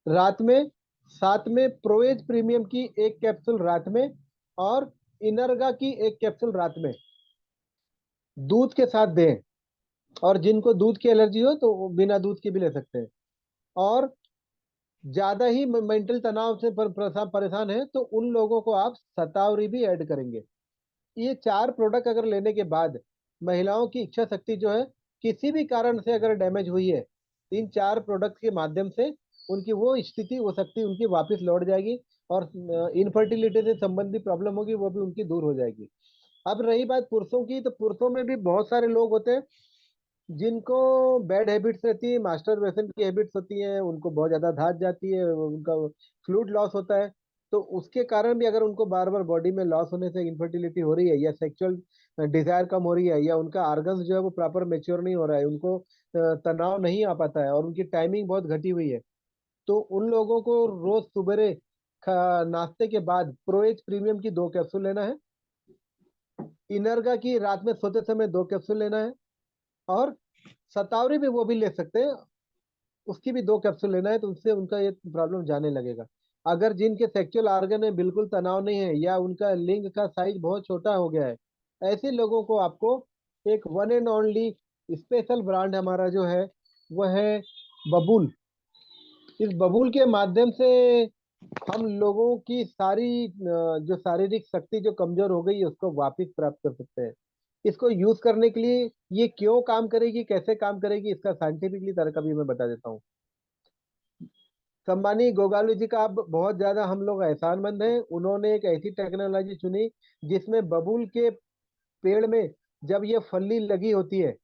रात में, साथ में प्रोएज प्रीमियम की एक कैप्सूल रात में, और इनर्गा की एक कैप्सूल रात में दूध के साथ दें। और जिनको दूध की एलर्जी हो तो वो बिना दूध के भी ले सकते हैं। और ज्यादा ही मेंटल तनाव से परेशान है तो उन लोगों को आप शतावरी भी ऐड करेंगे। ये चार प्रोडक्ट अगर लेने के बाद महिलाओं की इच्छा शक्ति जो है किसी भी कारण से अगर डैमेज हुई है, इन चार प्रोडक्ट के माध्यम से उनकी वो स्थिति, वो शक्ति उनकी वापस लौट जाएगी, और इनफर्टिलिटी से संबंधित प्रॉब्लम होगी वो भी उनकी दूर हो जाएगी। अब रही बात पुरुषों की, तो पुरुषों में भी बहुत सारे लोग होते हैं जिनको बैड हैबिट्स रहती है, मास्टरबेशन की हैबिट्स होती हैं, उनको बहुत ज्यादा धात जाती है, उनका फ्लूइड लॉस होता है। तो उसके कारण भी अगर उनको बार बार बॉडी में लॉस होने से इनफर्टिलिटी हो रही है, या सेक्सुअल डिजायर कम हो रही है, या उनका ऑर्गन्स जो है वो प्रॉपर मेच्योर नहीं हो रहा है, उनको तनाव नहीं आ पाता है, और उनकी टाइमिंग बहुत घटी हुई है, तो उन लोगों को रोज सुबह नाश्ते के बाद प्रोएज प्रीमियम की 2 कैप्सूल लेना है। इनर्गा की रात में सोते समय 2 कैप्सूल लेना है। और सतावरी भी वो भी ले सकते हैं, उसकी भी 2 कैप्सूल लेना है, तो उससे उनका ये प्रॉब्लम जाने लगेगा। अगर जिनके सेक्सुअल ऑर्गन में बिल्कुल तनाव नहीं है, या उनका लिंग का साइज बहुत छोटा हो गया है, ऐसे लोगों को आपको एक one and only special brand हमारा जो है वह है बबूल। इस बबूल के माध्यम से हम लोगों की सारी जो शारीरिक शक्ति जो कमजोर हो गई है उसको वापस प्राप्त कर सकते हैं। इसको यूज करने के लिए ये क्यों काम करेगी, कैसे काम करेगी, इसका साइंटिफिकली तरीका भी मैं बता देता हूँ। संबानी गोगालू जी का अब बहुत ज्यादा हम लोग एहसानमंद हैं। उन्होंने एक ऐसी टेक्नोलॉजी चुनी जिसमें बबूल के पेड़ में जब ये फली लगी होती है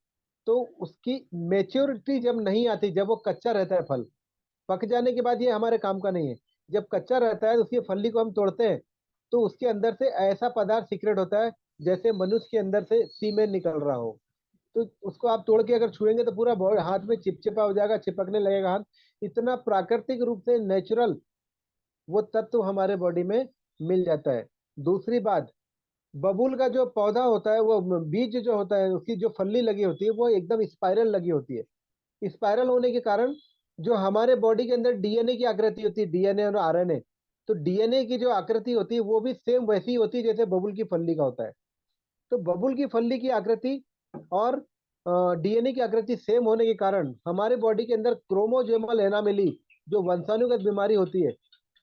तो उसकी मेच्योरिटी जब नहीं आती, जब वो कच्चा रहता है फल, पक जाने के बाद ये हमारे काम का नहीं है। जब कच्चा रहता है तो उसकी फली को हम तोड़ते हैं, तो उसके अंदर से ऐसा पदार्थ सीक्रेट होता है जैसे मनुष्य के अंदर से सीमेंट निकल रहा हो। तो उसको आप तोड़ के अगर छुएंगे तो पूरा हाथ में चिपचिपा हो जाएगा, चिपकने लगेगा हाथ। इतना प्राकृतिक रूप से नेचुरल वो तत्व हमारे बॉडी में मिल जाता है। दूसरी बात, बबूल का जो पौधा होता है, वो बीज जो होता है, उसकी जो फली लगी होती है वो एकदम स्पाइरल लगी होती है। स्पाइरल होने के कारण जो हमारे बॉडी के अंदर डीएनए की आकृति होती है, डीएनए और आरएनए, तो डीएनए की जो आकृति होती है वो भी सेम वैसी ही होती है जैसे बबूल की फली का होता है। तो बबूल की फली की आकृति और डीएनए की आकृति सेम होने के कारण हमारे बॉडी के अंदर क्रोमोजोमल एनामेली, जो वंशानुगत बीमारी होती है,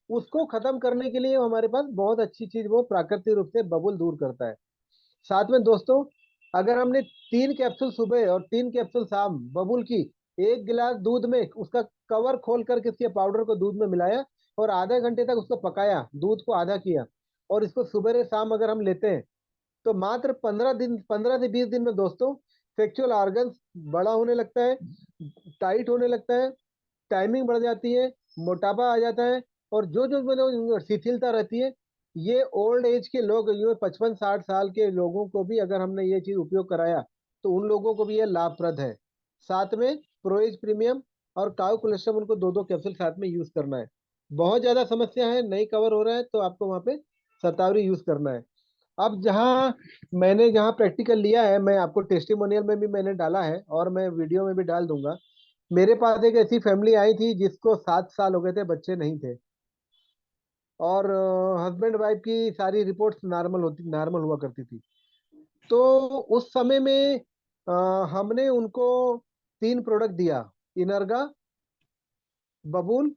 उसको खत्म करने के लिए हमारे पास बहुत अच्छी चीज वो प्राकृतिक रूप से बबूल दूर करता है। साथ में दोस्तों, अगर हमने 3 कैप्सूल सुबह और 3 कैप्सूल शाम बबूल की एक गिलास दूध में उसका कवर खोल करके उसके पाउडर को दूध में मिलाया और आधे घंटे तक उसको पकाया, दूध को आधा किया, और इसको सुबह शाम अगर हम लेते हैं, तो मात्र 15 दिन, 15 से 20 दिन में दोस्तों सेक्सुअल ऑर्गन्स बड़ा होने लगता है, टाइट होने लगता है, टाइमिंग बढ़ जाती है, मोटापा आ जाता है, और जो जो मतलब शिथिलता रहती है, ये ओल्ड एज के लोग, ये 55-60 साल के लोगों को भी अगर हमने ये चीज उपयोग कराया, तो उन लोगों को भी ये लाभप्रद है। साथ में प्रोएज प्रीमियम और काउ कोलेस्ट्रॉल, उनको 2-2 कैप्सूल साथ में यूज करना है। बहुत ज्यादा समस्या है, नहीं कवर हो रहा है, तो आपको वहां पे शतावरी यूज करना है। अब जहाँ प्रैक्टिकल लिया है, मैं आपको टेस्टिमोनियल में भी मैंने डाला है और मैं वीडियो में भी डाल दूंगा। मेरे पास एक ऐसी फैमिली आई थी जिसको 7 साल हो गए थे, बच्चे नहीं थे, और हस्बैंड वाइफ की सारी रिपोर्ट्स नॉर्मल हुआ करती थी। तो उस समय में हमने उनको 3 प्रोडक्ट दिया: इनर्गा, बबूल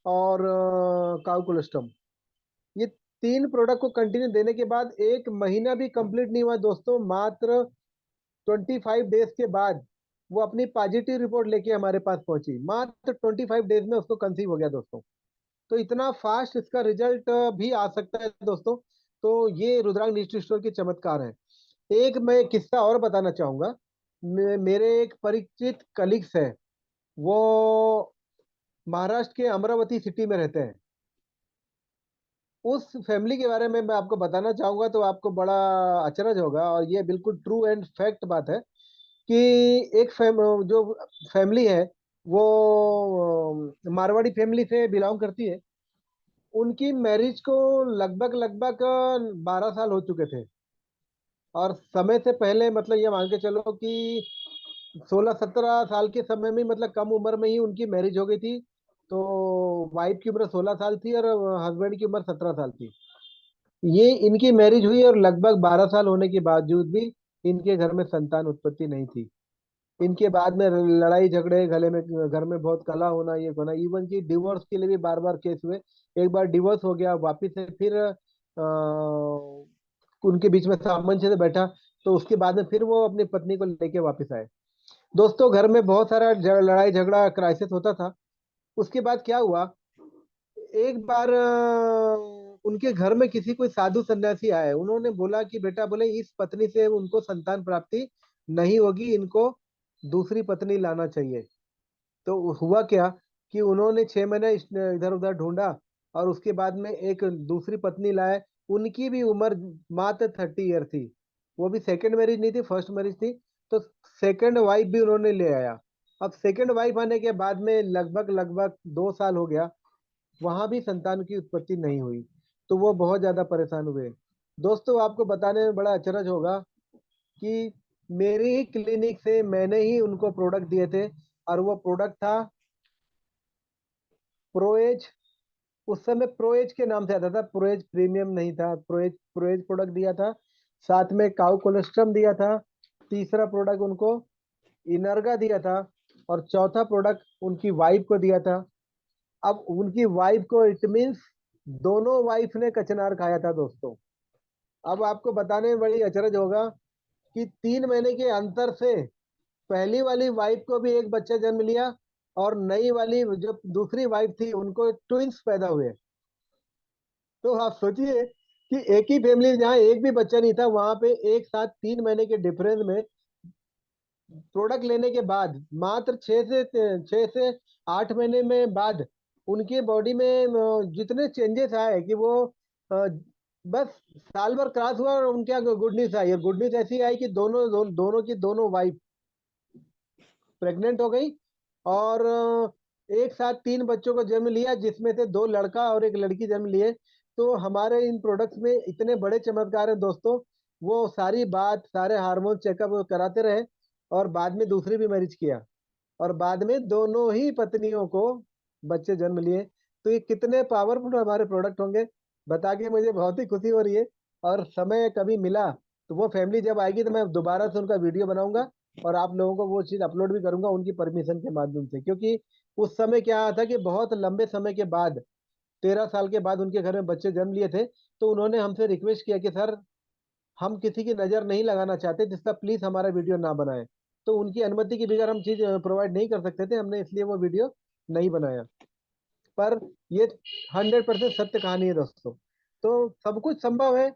और काउ कोलेस्ट्रम। ये 3 प्रोडक्ट को कंटिन्यू देने के बाद 1 महीना भी कंप्लीट नहीं हुआ दोस्तों, मात्र 25 डेज के बाद वो अपनी पॉजिटिव रिपोर्ट लेके हमारे पास पहुंची। मात्र 25 डेज में उसको कंसीव हो गया दोस्तों। तो इतना फास्ट इसका रिजल्ट भी आ सकता है दोस्तों। तो ये रुद्रांग न्यूट्री स्टोर की चमत्कार है। एक मैं किस्सा और बताना चाहूंगा। मेरे एक परिचित कलीग्स है, वो महाराष्ट्र के अमरावती सिटी में रहते हैं। उस फैमिली के बारे में मैं आपको बताना चाहूंगा तो आपको बड़ा अचरज होगा, और ये बिल्कुल ट्रू एंड फैक्ट बात है कि जो फैमिली है, वो मारवाड़ी फैमिली से बिलोंग करती है। उनकी मैरिज को लगभग लगभग 12 साल हो चुके थे, और समय से पहले मतलब ये मान के चलो कि 16-17 साल के समय में, मतलब कम उम्र में ही उनकी मैरिज हो गई थी। तो वाइफ की उम्र 16 साल थी और हस्बैंड की उम्र 17 साल थी। ये इनकी मैरिज हुई और लगभग 12 साल होने के बावजूद भी इनके घर में संतान उत्पत्ति नहीं थी। इनके बाद में लड़ाई झगड़े, गले में, घर में बहुत कला होना, ये होना, इवन कि डिवोर्स के लिए भी बार बार केस हुए। एक बार डिवोर्स हो गया, वापिस से फिर उनके बीच में सामंजस्य बैठा, तो उसके बाद में फिर वो अपनी पत्नी को लेके वापस आए। दोस्तों, घर में बहुत सारा लड़ाई झगड़ा क्राइसिस होता था। उसके बाद क्या हुआ, एक बार उनके घर में किसी कोई साधु सन्यासी आए। उन्होंने बोला कि बेटा, बोले इस पत्नी से उनको संतान प्राप्ति नहीं होगी, इनको दूसरी पत्नी लाना चाहिए। तो हुआ क्या कि उन्होंने 6 महीने इधर उधर ढूंढा, और उसके बाद में एक दूसरी पत्नी लाए। उनकी भी उम्र मात्र 30 ईयर थी। वो भी सेकंड मैरिज नहीं थी, फर्स्ट मैरिज थी। तो सेकंड वाइफ भी उन्होंने ले आया। अब सेकंड वाइफ आने के बाद में लगभग लगभग 2 साल हो गया, वहां भी संतान की उत्पत्ति नहीं हुई। तो वो बहुत ज्यादा परेशान हुए। दोस्तों, आपको बताने में बड़ा अचरज होगा कि मेरे ही क्लिनिक से मैंने ही उनको प्रोडक्ट दिए थे, और वो प्रोडक्ट था प्रोएज। उस समय प्रोएज के नाम से आता था, प्रोएज प्रीमियम नहीं था, प्रोएज प्रोएज प्रोडक्ट दिया था। साथ में काउ कोलेस्ट्रम दिया था। तीसरा प्रोडक्ट उनको इनर्गा दिया था। और चौथा प्रोडक्ट उनकी वाइफ को दिया था। अब उनकी वाइफ को, इट मीन्स दोनों वाइफ ने कचनार खाया था दोस्तों। अब आपको बताने में बड़ी अचरज होगा कि 3 महीने के अंतर से पहली वाली वाइफ को भी एक बच्चा जन्म लिया, और नई वाली जो दूसरी वाइफ थी उनको ट्विंस पैदा हुए। तो आप सोचिए कि एक ही फैमिली जहाँ एक भी बच्चा नहीं था, वहां पे एक साथ 3 महीने के डिफरेंस में प्रोडक्ट लेने के बाद मात्र 6 से 8 महीने में बाद उनके बॉडी में जितने चेंजेस आए कि वो अ, बस साल भर क्रॉस हुआ और उनके यहाँ गुड न्यूज आई। और गुड न्यूज ऐसी आई कि दोनों की दोनों वाइफ प्रेग्नेंट हो गई, और एक साथ 3 बच्चों को जन्म लिया, जिसमें से 2 लड़का और एक लड़की जन्म लिए। तो हमारे इन प्रोडक्ट्स में इतने बड़े चमत्कार हैं दोस्तों। वो सारी बात, सारे हार्मोन चेकअप कराते रहे और बाद में दूसरी भी मैरिज किया, और बाद में दोनों ही पत्नियों को बच्चे जन्म लिए। तो ये कितने पावरफुल हमारे प्रोडक्ट होंगे, बता के मुझे बहुत ही खुशी हो रही है। और समय कभी मिला तो वो फैमिली जब आएगी तो मैं दोबारा से उनका वीडियो बनाऊंगा और आप लोगों को वो चीज़ अपलोड भी करूंगा उनकी परमिशन के माध्यम से। क्योंकि उस समय क्या था कि बहुत लंबे समय के बाद, 13 साल के बाद उनके घर में बच्चे जन्म लिए थे। तो उन्होंने हमसे रिक्वेस्ट किया कि सर, हम किसी की नज़र नहीं लगाना चाहते, जिसका प्लीज़ हमारा वीडियो ना बनाए। तो उनकी अनुमति के बगैर हम चीज़ प्रोवाइड नहीं कर सकते थे, हमने इसलिए वो वीडियो नहीं बनाया। पर ये 100% सत्य कहानी है दोस्तों। तो सब कुछ संभव है।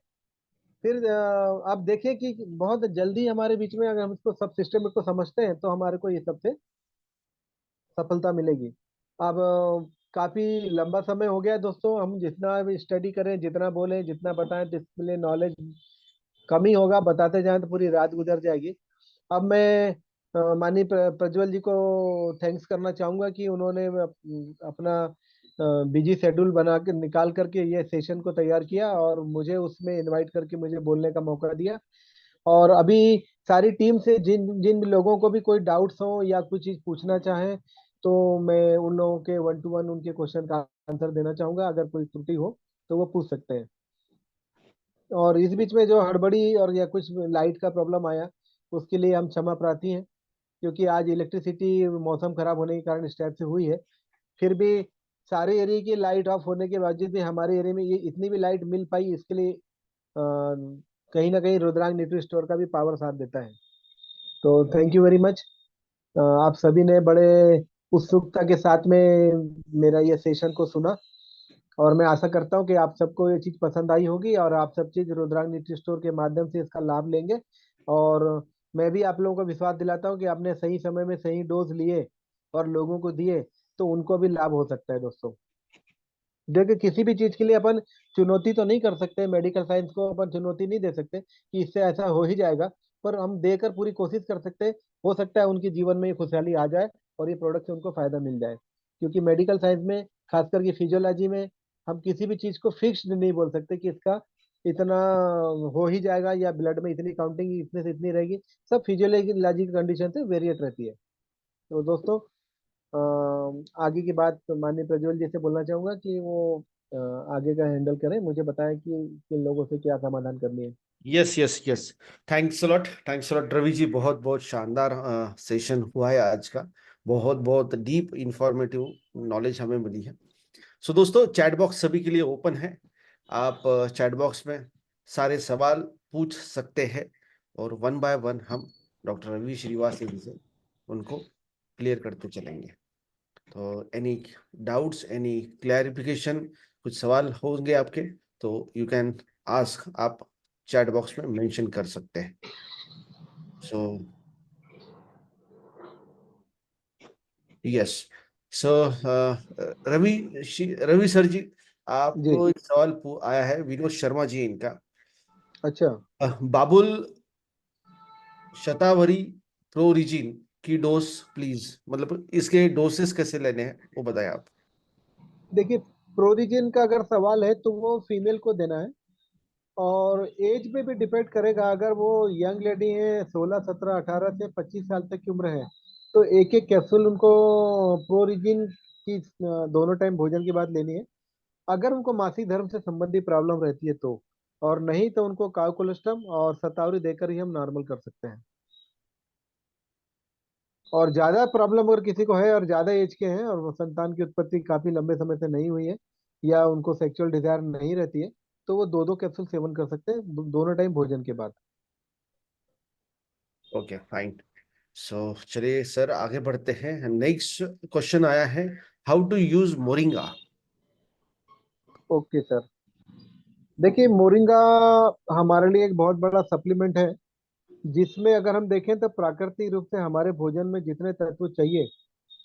फिर आप देखें कि बहुत जल्दी हमारे बीच में, अगर हम इसको सब सिस्टम को समझते हैं, तो हमारे को ये सबसे सफलता मिलेगी। अब काफी लंबा समय हो गया है दोस्तों, हम जितना भी स्टडी करें, जितना बोलें, जितना बताएं, तो इसके लिए नॉलेज कम ही होगा। बताते जाएं तो पूरी रात गुजर जाएगी। अब मैं माननीय प्रज्वल जी को थैंक्स करना चाहूंगा कि उन्होंने अपना बिजी शेड्यूल बना के निकाल करके ये सेशन को तैयार किया और मुझे उसमें इनवाइट करके मुझे बोलने का मौका दिया। और अभी सारी टीम से जिन जिन भी लोगों को भी कोई डाउट्स हो या कुछ चीज़ पूछना चाहें, तो मैं उन लोगों के 1 to 1 उनके क्वेश्चन का आंसर देना चाहूंगा। अगर कोई त्रुटि हो तो वो पूछ सकते हैं। और इस बीच में जो हड़बड़ी और या कुछ लाइट का प्रॉब्लम आया, उसके लिए हम क्षमा प्रार्थी हैं। क्योंकि आज इलेक्ट्रिसिटी मौसम खराब होने के कारण इस टाइप से हुई है। फिर भी सारे एरिया की लाइट ऑफ होने के बावजूद भी हमारे एरिया में ये इतनी भी लाइट मिल पाई, इसके लिए कहीं ना कहीं रुद्रांग न्यूट्री स्टोर का भी पावर साथ देता है। तो थैंक यू वेरी मच। आप सभी ने बड़े उत्सुकता के साथ में मेरा ये सेशन को सुना, और मैं आशा करता हूँ कि आप सबको ये चीज़ पसंद आई होगी और आप सब चीज़ रुद्रांग न्यूट्री स्टोर के माध्यम से इसका लाभ लेंगे। और मैं भी आप लोगों को विश्वास दिलाता हूँ कि आपने सही समय में सही डोज लिए और लोगों को दिए, तो उनको भी लाभ हो सकता है दोस्तों। देखिए, किसी भी चीज के लिए अपन चुनौती तो नहीं कर सकते, मेडिकल साइंस को अपन चुनौती नहीं दे सकते कि इससे ऐसा हो ही जाएगा। पर हम देकर पूरी कोशिश कर सकते हैं। हो सकता है उनके जीवन में ये खुशहाली आ जाए और ये प्रोडक्ट से उनको फायदा मिल जाए। क्योंकि मेडिकल साइंस में, खास करके फिजियोलॉजी में, हम किसी भी चीज को फिक्स्ड नहीं बोल सकते कि इसका इतना हो ही जाएगा या ब्लड में इतनी काउंटिंग इतने से इतनी रहेगी। सब फिजियोलॉजी की कंडीशन से वेरिएट रहती है। तो दोस्तों, आगे की बात माननीय प्रज्वल जी से बोलना चाहूंगा कि वो अ, आगे का हैंडल करें, मुझे बताएं कि किन लोगों से क्या समाधान करनी है। Yes yes yes. Thanks a lot Ravi ji, बहुत बहुत शानदार सेशन हुआ है आज का। बहुत बहुत डीप इंफॉर्मेटिव नॉलेज हमें मिली है। सो दोस्तों, चैट बॉक्स सभी के लिए ओपन है। आप चैट बॉक्स में सारे सवाल पूछ सकते हैं और वन बाय वन हम डॉक्टर रवि श्रीवास्तव जी से उनको क्लियर करते चलेंगे। तो एनी डाउट्स, एनी क्लैरिफिकेशन, कुछ सवाल होंगे आपके, तो यू कैन आस्क, आप चैट बॉक्स में मेंशन कर सकते हैं। So yes. So Ravi sir ji, जी। आपको एक सवाल आया है, विनोद शर्मा जी इनका। अच्छा। बाबुल शतावरी प्रोरिजिन की डोज प्लीज, मतलब इसके डोसेस कैसे लेने हैं वो बताएं आप। देखिए, प्रोरिजिन का अगर सवाल है तो वो फीमेल को देना है। और एज पे भी डिपेंड करेगा। अगर वो यंग लेडी है, 16 17 18 से 25 साल तक की उम्र है, तो एक एक कैप्सूल उनको प्रोरिजिन की दोनों टाइम भोजन के बाद लेनी है। अगर उनको मासिक धर्म से संबंधित प्रॉब्लम रहती है तो, और नहीं तो उनको काउकोलेस्टम और सतावरी देकर ही हम नॉर्मल कर सकते हैं। और ज्यादा प्रॉब्लम अगर किसी को है और ज्यादा एज के हैं और वो संतान की उत्पत्ति काफी लंबे समय से नहीं हुई है, या उनको सेक्सुअल डिजायर नहीं रहती है, तो वो दो दो कैप्सूल सेवन कर सकते हैं दोनों टाइम भोजन के बाद। Okay fine. सो चलिए सर, आगे बढ़ते हैं। नेक्स्ट क्वेश्चन आया है, how to use moringa. Okay sir. देखिए, मोरिंगा हमारे लिए एक बहुत बड़ा सप्लीमेंट है, जिसमें अगर हम देखें तो प्राकृतिक रूप से हमारे भोजन में जितने तत्व चाहिए,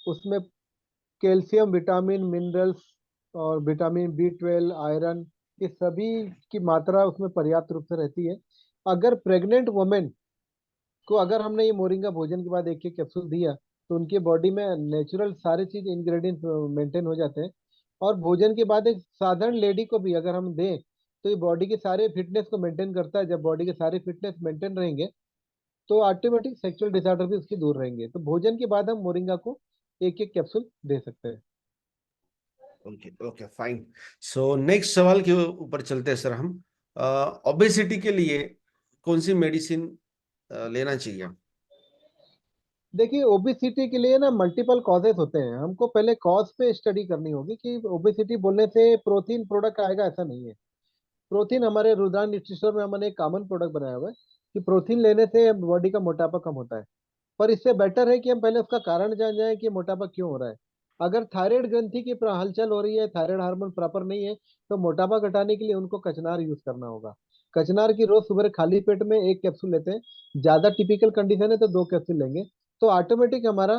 उसमें कैल्शियम, विटामिन, मिनरल्स और विटामिन B12, आयरन, ये सभी की मात्रा उसमें पर्याप्त रूप से रहती है। अगर प्रेग्नेंट वुमेन को अगर हमने ये मोरिंगा भोजन के बाद एक एक कैप्सूल दिया, तो उनके बॉडी में नेचुरल सारी चीज इंग्रेडिएंट्स मेंटेन हो जाते हैं। और भोजन के बाद एक साधारण लेडी को भी अगर हम दें तो ये बॉडी के सारे फिटनेस को मेंटेन करता है। जब बॉडी के सारे फिटनेस मेंटेन रहेंगे तो ऑटोमेटिक सेक्सुअल डिसऑर्डर भी उसकी दूर रहेंगे। तो भोजन के बाद हम मोरिंगा को एक एक कैप्सूल दे सकते हैं। Okay okay fine. So next सवाल के ऊपर चलते हैं सर हम। ओबेसिटी के लिए कौन सी मेडिसिन लेना चाहिए? देखिए, ओबेसिटी के लिए ना मल्टीपल कॉजेस होते हैं। हमको पहले कॉज पे स्टडी करनी होगी कि ओबेसिटी बोलने से प्रोटीन प्रोडक्ट आएगा, ऐसा नहीं है। प्रोटीन हमारे रुद्रान न्यूट्रिशन में हमने एक कॉमन प्रोडक्ट बनाया हुआ है कि प्रोटीन लेने से बॉडी का मोटापा कम होता है। पर इससे बेटर है कि हम पहले उसका कारण जान जाएं कि मोटापा क्यों हो रहा है। अगर थायराइड ग्रंथि की हलचल हो रही है, थायराइड हार्मोन प्रॉपर नहीं है, तो मोटापा घटाने के लिए उनको कचनार यूज करना होगा। कचनार की रोज सुबह खाली पेट में एक कैप्सूल लेते हैं। ज्यादा टिपिकल कंडीशन है तो दो कैप्सूल लेंगे, तो ऑटोमेटिक हमारा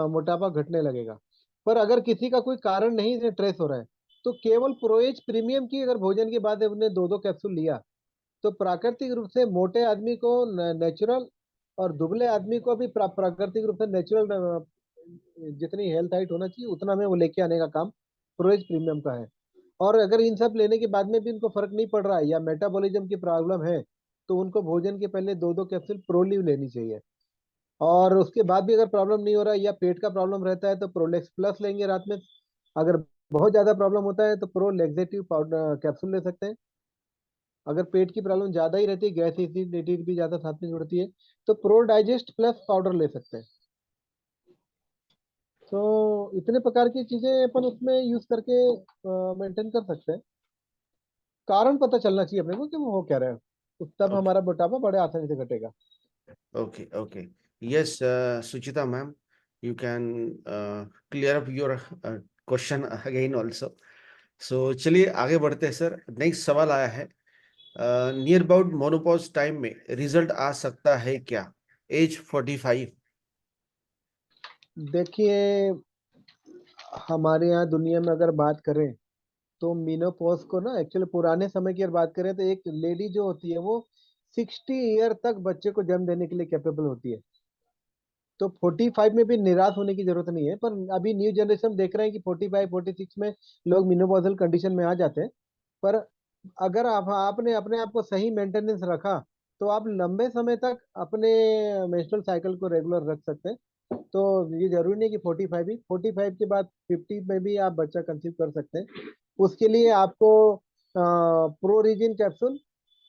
मोटापा घटने लगेगा। पर अगर किसी का कोई कारण नहीं ट्रेस हो रहा है, तो केवल प्रोएज प्रीमियम की अगर भोजन के बाद हमने दो दो कैप्सूल लिया, तो प्राकृतिक रूप से मोटे आदमी को नेचुरल और दुबले आदमी को भी प्राकृतिक रूप से नेचुरल जितनी हेल्थ हाइट होना चाहिए उतना में वो लेके आने का काम प्रोएज प्रीमियम का है। और अगर इन सब लेने के बाद में भी इनको फर्क नहीं पड़ रहा है या मेटाबॉलिज्म की प्रॉब्लम है, तो उनको भोजन के पहले दो दो कैप्सूल प्रोलीव लेनी चाहिए। और उसके बाद भी अगर प्रॉब्लम नहीं हो रहा है या पेट का प्रॉब्लम रहता है तो प्रोलेक्स प्लस लेंगे रात में। अगर बहुत ज्यादा प्रॉब्लम होता है तो प्रो लेग्जेटिव पाउडर कैप्सूल ले सकते हैं। अगर पेट की प्रॉब्लम ज्यादा ही रहती है, गैस एसिडिटी भी ज्यादा साथ में जुड़ती है, तो प्रो डाइजेस्ट प्लस पाउडर ले सकते हैं। तो इतने प्रकार की चीजें अपन उसमें यूज करके मेंटेन कर सकते हैं। कारण पता चलना चाहिए अपने को कि वो हो क्या रहा है, तो तब ओके हमारा मोटापा बड़े आसानी से घटेगा। Okay okay. Yes Suchita ma'am, you can clear up your question again also. So चलिए आगे बढ़ते हैं सर। नेक्स्ट सवाल आया है, नियर अबाउट मोनोपॉज टाइम में रिजल्ट आ सकता है क्या? एज 45। देखिए, हमारे यहाँ दुनिया में अगर बात करें तो मीनोपॉज को ना एक्चुअली पुराने समय की अगर बात करें तो एक लेडी जो होती है वो 60 ईयर तक बच्चे को जन्म देने के लिए कैपेबल होती है। तो 45 में भी निराश होने की जरूरत नहीं है। पर अभी न्यू जनरेशन देख रहे हैं कि 45 46 में लोग मिनोपॉजल कंडीशन में आ जाते हैं। पर अगर आपने अपने आप को सही मेंटेनेंस रखा तो आप लंबे समय तक अपने मेंस्ट्रुअल साइकिल को रेगुलर रख सकते हैं। तो ये जरूरी नहीं कि 45 ही, 45 के बाद 50 में भी आप बच्चा कंसीव कर सकते हैं। उसके लिए आपको प्रोरिजिन कैप्सूल,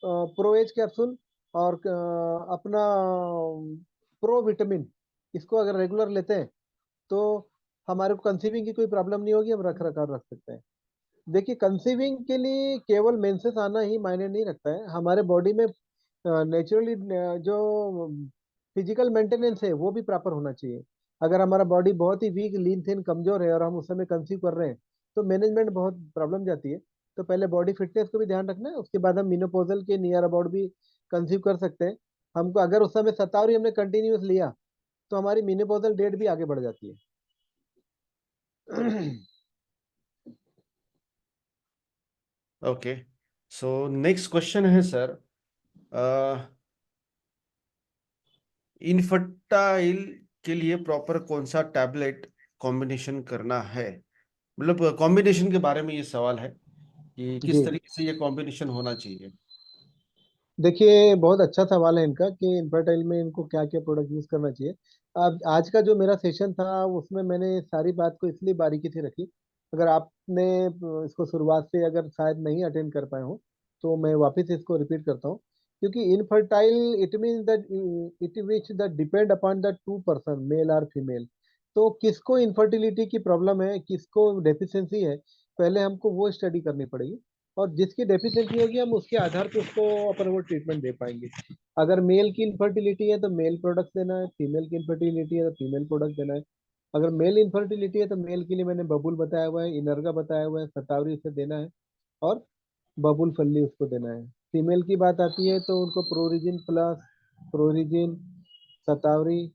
प्रोएज कैप्सूल और अपना प्रो विटामिन, इसको अगर रेगुलर लेते हैं तो हमारे को कंसीविंग की कोई प्रॉब्लम नहीं होगी, हम रख रखाव रख सकते हैं। देखिए, कंसीविंग के लिए केवल मेंसेस आना ही मायने नहीं रखता है। हमारे बॉडी में नेचुरली जो फिजिकल मेंटेनेंस है वो भी प्रॉपर होना चाहिए। अगर हमारा बॉडी बहुत ही वीक लीन थिन कमजोर है और हम उस समय कंसीव कर रहे हैं तो मैनेजमेंट बहुत प्रॉब्लम जाती है। तो पहले बॉडी फिटनेस को भी ध्यान रखना है, उसके बाद हम मिनोपोजल के नियर अबाउट भी कंसीव कर सकते हैं। हमको अगर उस समय शतावरी हमने कंटिन्यूस लिया तो हमारी मिनोपोजल डेट भी आगे बढ़ जाती है। ओके। सो नेक्स्ट क्वेश्चन है सर, इनफर्टाइल के लिए प्रॉपर कौन सा टैबलेट कॉम्बिनेशन करना है? मतलब कॉम्बिनेशन के बारे में ये सवाल है कि किस जी, तरीके से ये कॉम्बिनेशन होना चाहिए। देखिए, बहुत अच्छा सवाल है इनका कि इन्फर्टाइल में इनको क्या क्या प्रोडक्ट यूज करना चाहिए। अब आज का जो मेरा सेशन था उसमें मैंने सारी बात को इसलिए बारीकी से रखी। अगर आपने इसको शुरुआत से अगर शायद नहीं अटेंड कर पाए हो तो मैं वापस इसको रिपीट करता हूँ। क्योंकि infertile it mean that it which that depend upon the two person, male और फीमेल। तो किसको इनफर्टिलिटी की प्रॉब्लम है, किसको डेफिशिएंसी है, पहले हमको वो स्टडी करनी पड़ेगी। और जिसकी डेफिशिएंसी होगी हम उसके आधार पे उसको अपन वो ट्रीटमेंट दे पाएंगे। अगर मेल की इनफर्टिलिटी है तो मेल प्रोडक्ट देना है, फीमेल की इनफर्टिलिटी है तो फीमेल प्रोडक्ट देना है। अगर मेल इनफर्टिलिटी है तो मेल के लिए मैंने बबूल बताया हुआ है, इनर्गा बताया हुआ है, शतावरी से देना है और बबूल फल्ली उसको देना है। फीमेल की बात आती है तो उनको प्रोरिजिन प्लस, प्रोरिजिन, शतावरी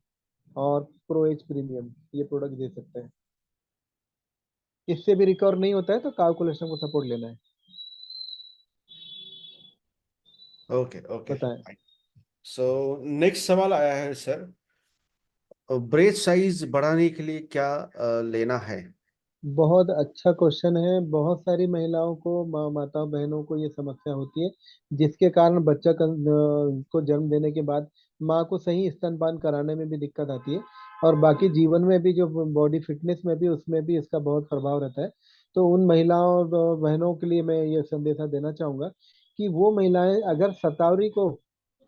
और प्रो एच प्रीमियम ये प्रोडक्ट दे सकते हैं। इससे भी रिकवर नहीं होता है तो काउ कोलेस्ट्रॉल को सपोर्ट लेना है। Okay okay. बताएं। सो नेक्स्ट सवाल आया है सर, ब्रेस्ट साइज बढ़ाने के लिए क्या लेना है? बहुत अच्छा क्वेश्चन है। बहुत सारी महिलाओं को, माताओं बहनों को ये समस्या होती है, जिसके कारण बच्चा को जन्म देने के बाद माँ को सही स्तनपान कराने में भी दिक्कत आती है, और बाकी जीवन में भी, जो बॉडी फिटनेस में भी, उसमें भी इसका बहुत प्रभाव रहता है। तो उन महिलाओं और बहनों के लिए मैं ये संदेशा देना चाहूंगा कि वो महिलाएं अगर शतावरी को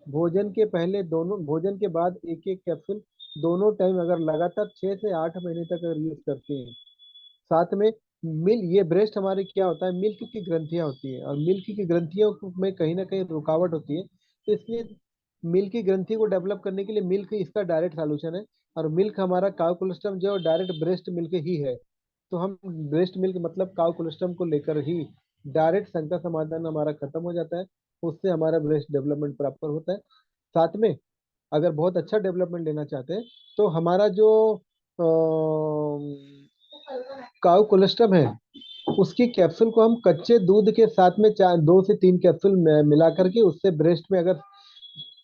भोजन के पहले, दोनों भोजन के बाद एक एक कैप्सूल दोनों टाइम अगर लगातार 6 से 8 महीने तक अगर यूज करती हैं, साथ में ये ब्रेस्ट हमारे क्या होता है, मिल्क की ग्रंथियां होती है, और मिल्क की ग्रंथियों में कहीं ना कहीं रुकावट होती है। तो इसलिए मिल्क की ग्रंथि को डेवलप करने के लिए मिल्क इसका डायरेक्ट सॉल्यूशन है। और मिल्क हमारा काउ कोलेस्ट्रम जो डायरेक्ट ब्रेस्ट मिल्क ही है। तो हम ब्रेस्ट मिल्क मतलब काउ कोलेस्ट्रम को लेकर ही डायरेक्ट शंका समाधान हमारा खत्म हो जाता है। उससे हमारा ब्रेस्ट डेवलपमेंट प्रॉपर होता है। साथ में अगर बहुत अच्छा डेवलपमेंट लेना चाहते हैं, तो हमारा जो काउ कोलेस्ट्रम है, उसकी कैप्सूल को हम कच्चे दूध के साथ में 2 से 3 कैप्सूल मिला करके उससे ब्रेस्ट में अगर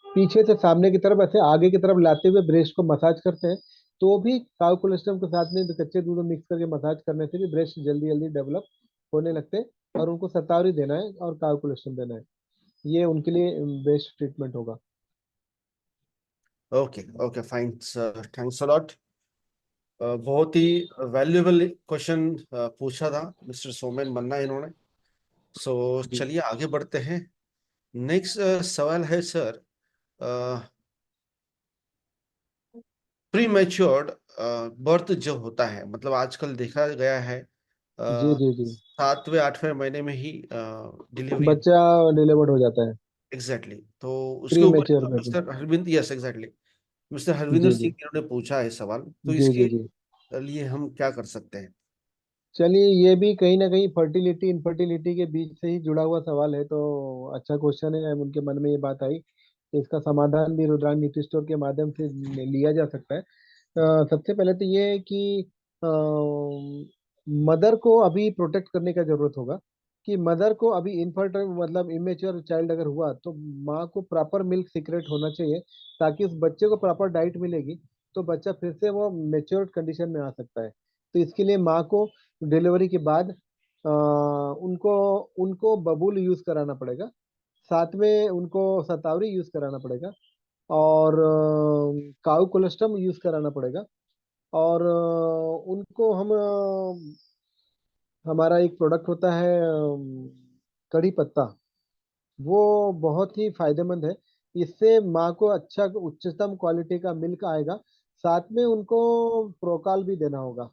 पीछे से सामने की तरफ, ऐसे आगे की तरफ लाते हुए ब्रेस्ट को मसाज करते हैं, तो भी काउ कोलेस्ट्रम के साथ में कच्चे दूध में मिक्स करके मसाज करने से भी ब्रेस्ट जल्दी जल्दी डेवलप होने लगते हैं। और उनको शतावरी देना है और काउ कोलेस्ट्रम देना है, ये उनके लिए बेस्ट ट्रीटमेंट होगा। Okay okay fine sir, thanks a lot. बहुत ही वैल्यूएबल क्वेश्चन पूछा था मिस्टर सोमेन मन्ना इन्होंने। सो जी चलिए आगे बढ़ते हैं। नेक्स्ट सवाल है सर, प्री मैच्योर्ड बर्थ जो होता है, मतलब आजकल देखा गया है जी जी जी। 7वें 8वें महीने में ही डिलीवरी। बच्चा डिलीवर्ड हो जाता है एग्जैक्टली exactly. तो उसके प्री ऊपर मेच्योर में भी। Mister Harvind, yes exactly, mister Harvinder ji Singh ji इन्होंने पूछा है सवाल, तो जी जी इसके जी। लिए हम क्या कर सकते हैं? चलिए, ये भी कहीं ना कहीं फर्टिलिटी इनफर्टिलिटी के बीच से ही जुड़ा हुआ सवाल है, तो अच्छा क्वेश्चन है। उनके मन में ये बात आई, तो इसका समाधान भी रुद्रांग नीति स्टोर के माध्यम से लिया जा सकता है। सबसे पहले तो ये है कि मदर को अभी प्रोटेक्ट करने का जरूरत होगा, कि मदर को अभी इनफर्ट मतलब इमेच्योर चाइल्ड अगर हुआ, तो माँ को प्रॉपर मिल्क सीक्रेट होना चाहिए, ताकि उस बच्चे को प्रॉपर डाइट मिलेगी, तो बच्चा फिर से वो मेच्योर्ड कंडीशन में आ सकता है। तो इसके लिए माँ को डिलीवरी के बाद उनको उनको बबूल यूज कराना पड़ेगा, साथ में उनको शतावरी यूज कराना पड़ेगा, और काउ कोलेस्ट्रम यूज कराना पड़ेगा। और उनको हम हमारा एक प्रोडक्ट होता है कड़ी पत्ता, वो बहुत ही फायदेमंद है। इससे माँ को अच्छा उच्चतम क्वालिटी का मिल्क आएगा। साथ में उनको प्रोकाल भी देना होगा,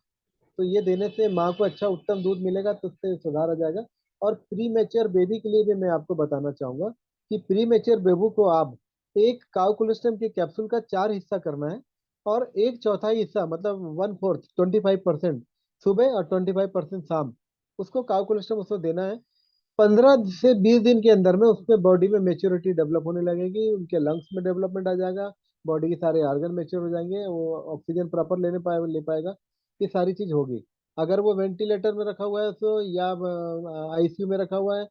तो ये देने से माँ को अच्छा उत्तम दूध मिलेगा, तो उससे सुधार आ जाएगा। और प्री मेच्योर बेबी के लिए भी मैं आपको बताना चाहूंगा कि प्री मेच्योर बेबू को आप एक काउ कोलेस्ट्रम के कैप्सूल का 4 हिस्सा करना है, और एक चौथाई हिस्सा मतलब 1/4 25% सुबह और 25% शाम, उसको काउ कोलेस्ट्रम उसको देना है। 15 से 20 दिन के अंदर में उसमें बॉडी में मेच्योरिटी डेवलप होने लगेगी, उनके लंग्स में डेवलपमेंट आ जाएगा, बॉडी के सारे ऑर्गन मेच्योर हो जाएंगे, वो ऑक्सीजन प्रॉपर ले पाएगा। ये सारी चीज होगी। अगर वो वेंटिलेटर में रखा हुआ है तो, या आईसीयू में रखा हुआ है,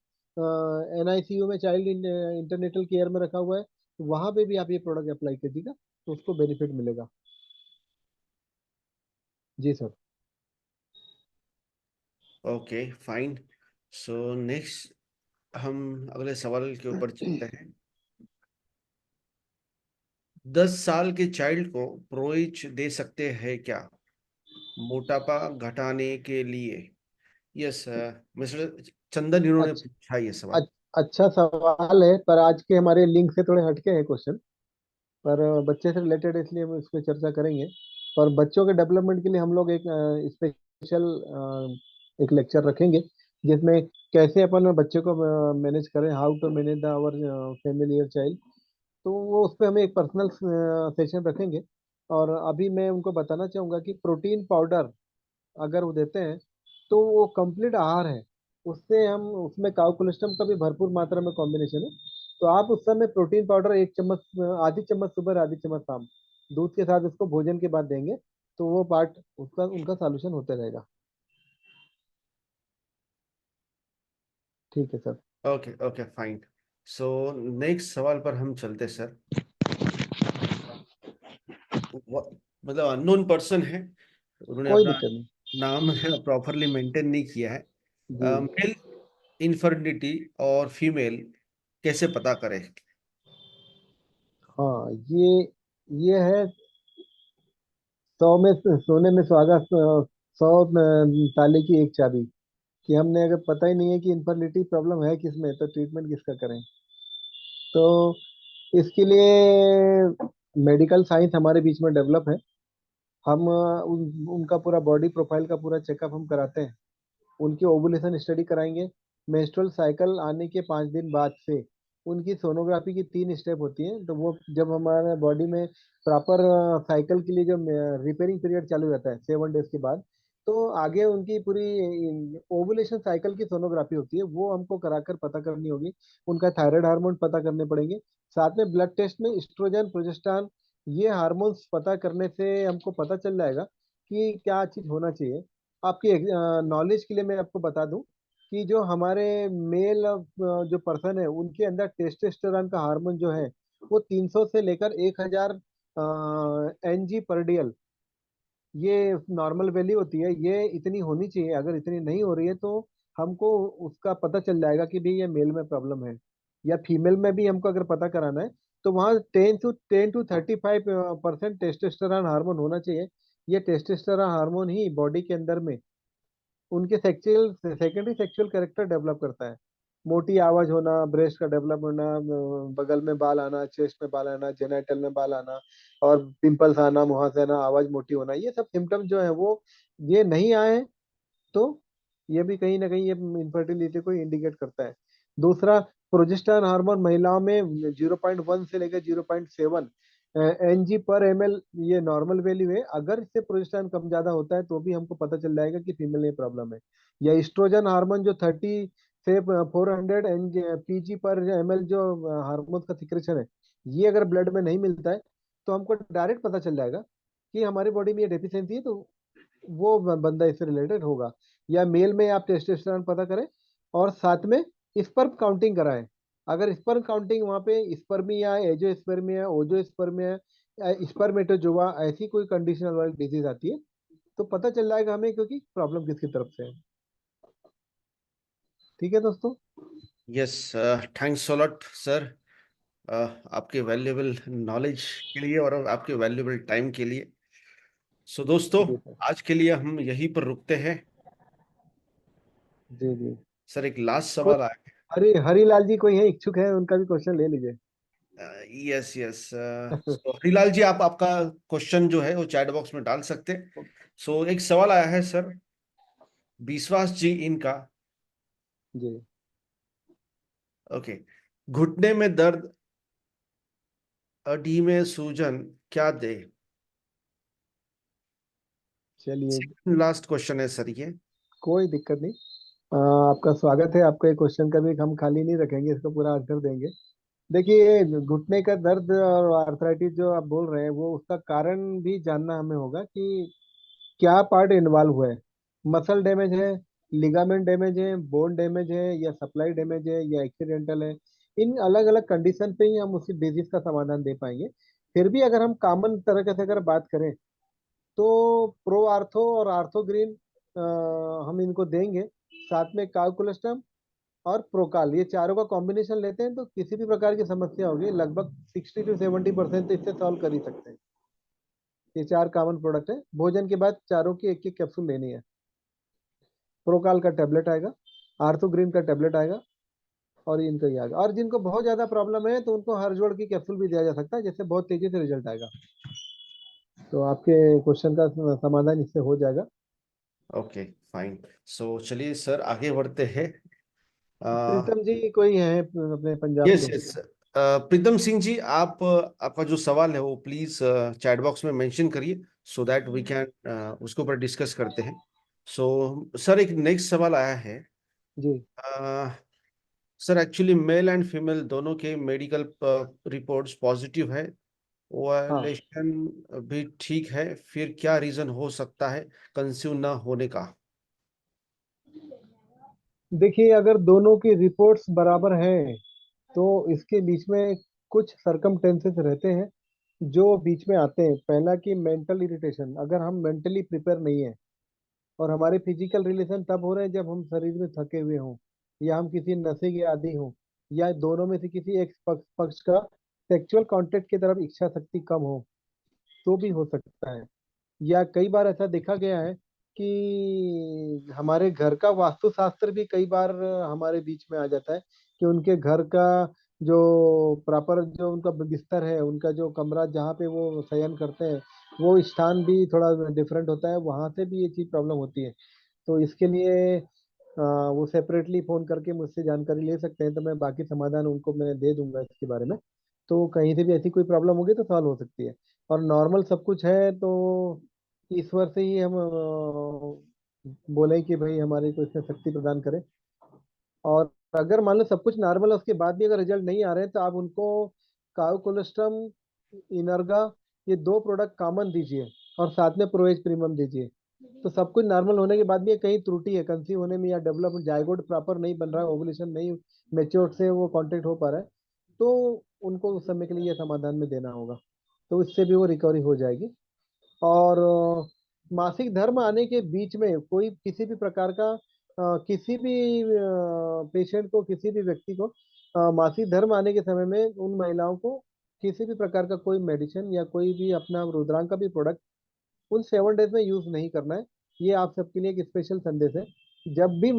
एनआईसीयू में चाइल्ड इंटरनेटल केयर में रखा हुआ है, तो वहां पे भी आप ये प्रोडक्ट अप्लाई कीजिएगा, तो उसको बेनिफिट मिलेगा। जी sir. Okay fine. So next हम अगले सवाल के ऊपर चलते हैं। 10 साल के चाइल्ड को प्रोइच दे सकते हैं क्या मोटापा घटाने के लिए? यस, मिस्टर चंदन इन्होंने अच्छा। पूछा ये सवाल। अच्छा सवाल है, पर आज के हमारे लिंक से थोड़े हटके हैं क्वेश्चन। पर बच्चे से रिलेटेड है, इसलिए हम इस पर चर्चा करेंगे। पर बच्चों के डेवलपमेंट के लिए हम लोग एक स्पेशल एक लेक्चर रखेंगे, जिसमें कैसे अपन बच्चे को मैनेज करें, how to manage our family child. तो वो उस पर हमें एक पर्सनल सेशन रखेंगे। और अभी मैं उनको बताना चाहूंगा कि प्रोटीन पाउडर अगर वो देते हैं, तो वो कंप्लीट आहार है। उससे हम उसमें काउ कोलेस्ट्रम का भी भरपूर मात्रा में कॉम्बिनेशन है। तो आप उस समय प्रोटीन पाउडर 1 चम्मच, आधी चम्मच सुबह और आधी चम्मच शाम, दूध के साथ उसको भोजन के बाद देंगे, तो वो पार्ट उसका उनका सॉल्यूशन होते रहेगा। ठीक है sir. Okay okay fine. So next सवाल पर हम चलते सर। मतलब अननोन पर्सन है, उन्होंने कोई अपना दिक्कत नहीं। नाम प्रॉपरली मेंटेन नहीं किया है। जी। मेल इनफर्टिलिटी और फीमेल कैसे पता करें? हाँ, ये है सोने में सुहागा, 100 ताले की एक चाबी, कि हमने अगर पता ही नहीं है कि इनफर्टिलिटी प्रॉब्लम है किसमें, तो ट्रीटमेंट किसका करें। तो इसके लिए मेडिकल साइंस हमारे बीच में डेवलप है। हम उनका पूरा बॉडी प्रोफाइल का पूरा चेकअप हम कराते हैं। उनकी ओवुलेशन स्टडी कराएंगे। मेंस्ट्रुअल साइकिल आने के 5 दिन बाद से उनकी सोनोग्राफी की 3 स्टेप होती है। तो वो जब हमारे बॉडी में प्रॉपर साइकिल के लिए जो रिपेयरिंग पीरियड चालू रहता है 7 डेज के बाद, तो आगे उनकी पूरी ओवुलेशन साइकिल की सोनोग्राफी होती है, वो हमको कराकर पता करनी होगी। उनका थायराइड हार्मोन पता करने पड़ेंगे। साथ में ब्लड टेस्ट में एस्ट्रोजन, प्रोजेस्टेरॉन, ये हार्मोन्स पता करने से हमको पता चल जाएगा कि क्या चीज होना चाहिए। आपकी नॉलेज के लिए मैं आपको बता दूं कि जो हमारे मेल जो पर्सन है उनके अंदर टेस्टोस्टेरोन का हार्मोन जो है वो 300 से लेकर 1000 NG/DL, ये नॉर्मल वैल्यू होती है। ये इतनी होनी चाहिए। अगर इतनी नहीं हो रही है तो हमको उसका पता चल जाएगा कि भाई ये मेल में प्रॉब्लम है। या फीमेल में भी हमको अगर पता कराना है तो वहाँ 10 to 35% टेस्टोस्टेरोन हार्मोन होना चाहिए। ये टेस्टोस्टेरोन हार्मोन ही बॉडी के अंदर में उनके sexual secondary sexual character develop करता है। मोटी आवाज होना, ब्रेस्ट का डेवलप होना, बगल में बाल आना, चेस्ट में बाल आना, जेनाइटल में बाल आना, और पिंपल्स आना, मुहासे आना, आवाज मोटी होना, ये सब सिम्टम्स जो है वो ये नहीं आए तो ये भी कहीं ना कहीं ये इनफर्टिलिटी को इंडिकेट करता है। दूसरा, प्रोजेस्टेरॉन हार्मोन महिलाओं में 0.1 से लेकर 0.7 NG/ml, ये नॉर्मल वैल्यू है। अगर इससे प्रोजेस्टेरॉन कम ज्यादा होता है तो भी हमको पता चल जाएगा कि फीमेल में प्रॉब्लम है। या एस्ट्रोजन हार्मोन जो 30 से 400 PG/ml जो हार्मोन का सिक्रेशन है, ये अगर ब्लड में नहीं मिलता है तो हमको डायरेक्ट पता चल जाएगा कि हमारी बॉडी में ये डेफिशिएंसी है। तो वो बंदा इससे रिलेटेड होगा। या मेल में आप टेस्टोस्टेरोन पता करें और साथ में स्पर्म काउंटिंग कराएं। अगर स्पर्म काउंटिंग वहाँ पे स्पर्मिया, एजोस्पर्मिया, ओजोस्पर्मिया, स्पर्मेटोजोआ, ऐसी कोई कंडीशनल वाली डिजीज आती है तो पता चल जाएगा हमें क्योंकि प्रॉब्लम किसकी तरफ से है। ठीक है दोस्तों। यस, थैंक्स लॉट सर, आपके वैल्यूएबल नॉलेज के लिए और आपके वैल्यूएबल टाइम के लिए। सो दोस्तों, जी सर। आज के लिए हम यहीं पर रुकते हैं। जी जी। सर, एक लास्ट कोई सवाल आया हरीलाल जी कोई है इच्छुक है, उनका भी क्वेश्चन ले लीजिए। है। यस यस, सो हरिलाल जी, आप आपका क्वेश्चन जो है वो चैट बॉक्स में डाल सकते हैं। सो एक सवाल आया है सर, विश्वास जी इनका। जी। ओके, घुटने में दर्द, अडी में सूजन, क्या दे? चलिए, सेकंड लास्ट क्वेश्चन है सर ये। कोई दिक्कत नहीं। आपका स्वागत है। आपका क्वेश्चन का भी हम खाली नहीं रखेंगे, इसका पूरा आंसर देंगे। देखिए, घुटने का दर्द और आर्थराइटिस जो आप बोल रहे हैं वो उसका कारण भी जानना हमें होगा कि क्या पार्ट इन्वॉल्व हुआ है। मसल डैमेज है, लिगामेंट डैमेज है, बोन डैमेज है, या सप्लाई डैमेज है, या एक्सीडेंटल है। इन अलग अलग कंडीशन पे ही हम उसी डिजीज का समाधान दे पाएंगे। फिर भी अगर हम कॉमन तरीके से अगर बात करें तो प्रो आर्थो और आर्थो ग्रीन हम इनको देंगे। साथ में काउकुलस्टम और प्रोकाल, ये चारों का कॉम्बिनेशन लेते हैं तो किसी भी प्रकार की समस्या होगी लगभग 60 to 70% तो इससे सॉल्व कर ही सकते हैं। ये 4 कॉमन प्रोडक्ट है। भोजन के बाद चारों की एक एक कैप्सूल लेनी है। प्रोकाल का टैबलेट आएगा, आर्थो ग्रीन का टैबलेट आएगा, और इनका ही आएगा। और जिनको बहुत ज्यादा प्रॉब्लम है तो उनको हर जोड़ की कैप्सूल भी दिया जा सकता है, जिससे बहुत तेजी से रिजल्ट आएगा। तो आपके क्वेश्चन का समाधान इससे हो जाएगा। Okay, fine. सो चलिए सर, आगे बढ़ते हैं। प्रीतम जी कोई है अपने पंजाब यस से? यस, प्रीतम सिंह जी, आप आपका जो सवाल है वो प्लीज चैट बॉक्स में मेंशन करिए, सो दैट वी कैन उसके ऊपर डिस्कस करते हैं। सो सर, एक नेक्स्ट सवाल आया है। जी। Sir, actually male and female दोनों के मेडिकल रिपोर्ट्स पॉजिटिव है, हाँ, ओवुलेशन भी ठीक है, फिर क्या रीजन हो सकता है कंसीव ना होने का? देखिए, अगर दोनों की रिपोर्ट्स बराबर हैं तो इसके बीच में कुछ सरकमटेंसेस रहते हैं जो बीच में आते हैं। पहला कि मेंटल इरिटेशन, अगर हम मेंटली प्रिपेयर नहीं है और हमारे फिजिकल रिलेशन तब हो रहे हैं जब हम शरीर में थके हुए हों, या हम किसी नशे के आदी हों, या दोनों में से किसी एक पक्ष का सेक्सुअल कांटेक्ट की तरफ इच्छा शक्ति कम हो, तो भी हो सकता है। या कई बार ऐसा देखा गया है कि हमारे घर का वास्तुशास्त्र भी कई बार हमारे बीच में आ जाता है, कि उनके घर का जो प्रॉपर जो उनका बिस्तर है, उनका जो कमरा जहाँ पे वो शयन करते हैं, वो स्थान भी थोड़ा डिफरेंट होता है, वहां से भी ये चीज प्रॉब्लम होती है। तो इसके लिए वो सेपरेटली फोन करके मुझसे जानकारी ले सकते हैं, तो मैं बाकी समाधान उनको मैं दे दूंगा इसके बारे में। तो कहीं से भी ऐसी कोई प्रॉब्लम होगी तो सॉल्व हो सकती है। और नॉर्मल सब कुछ है तो ईश्वर से ही हम बोले कि भाई हमारी को इसमें शक्ति प्रदान करे। और अगर मान लो सब कुछ नॉर्मल है, उसके बाद भी अगर रिजल्ट नहीं आ रहे हैं, तो आप उनको काउ कोलेस्ट्रम, इनर्गा, ये दो प्रोडक्ट कॉमन दीजिए, और साथ में प्रोएज प्रीमियम दीजिए। तो सब कुछ नॉर्मल होने के बाद भी कहीं त्रुटि है कंसीव होने में, या डेवलपमेंट जाइगोट प्रॉपर नहीं बन रहा है, ओवुलेशन नहीं मेच्योर से वो कांटेक्ट हो पा रहा है, तो उनको उस समय के लिए ये समाधान में देना होगा। तो इससे भी वो रिकवरी हो जाएगी। और मासिक धर्म आने के बीच में कोई किसी भी प्रकार का किसी भी पेशेंट को, किसी भी व्यक्ति को मासिक धर्म आने के समय में उन महिलाओं को किसी भी प्रकार का कोई मेडिसिन या कोई भी अपना रुद्रांक का भी प्रोडक्ट उन 7 डेज में यूज नहीं करना है। ये आप सबके लिए एक स्पेशल संदेश है। जब भी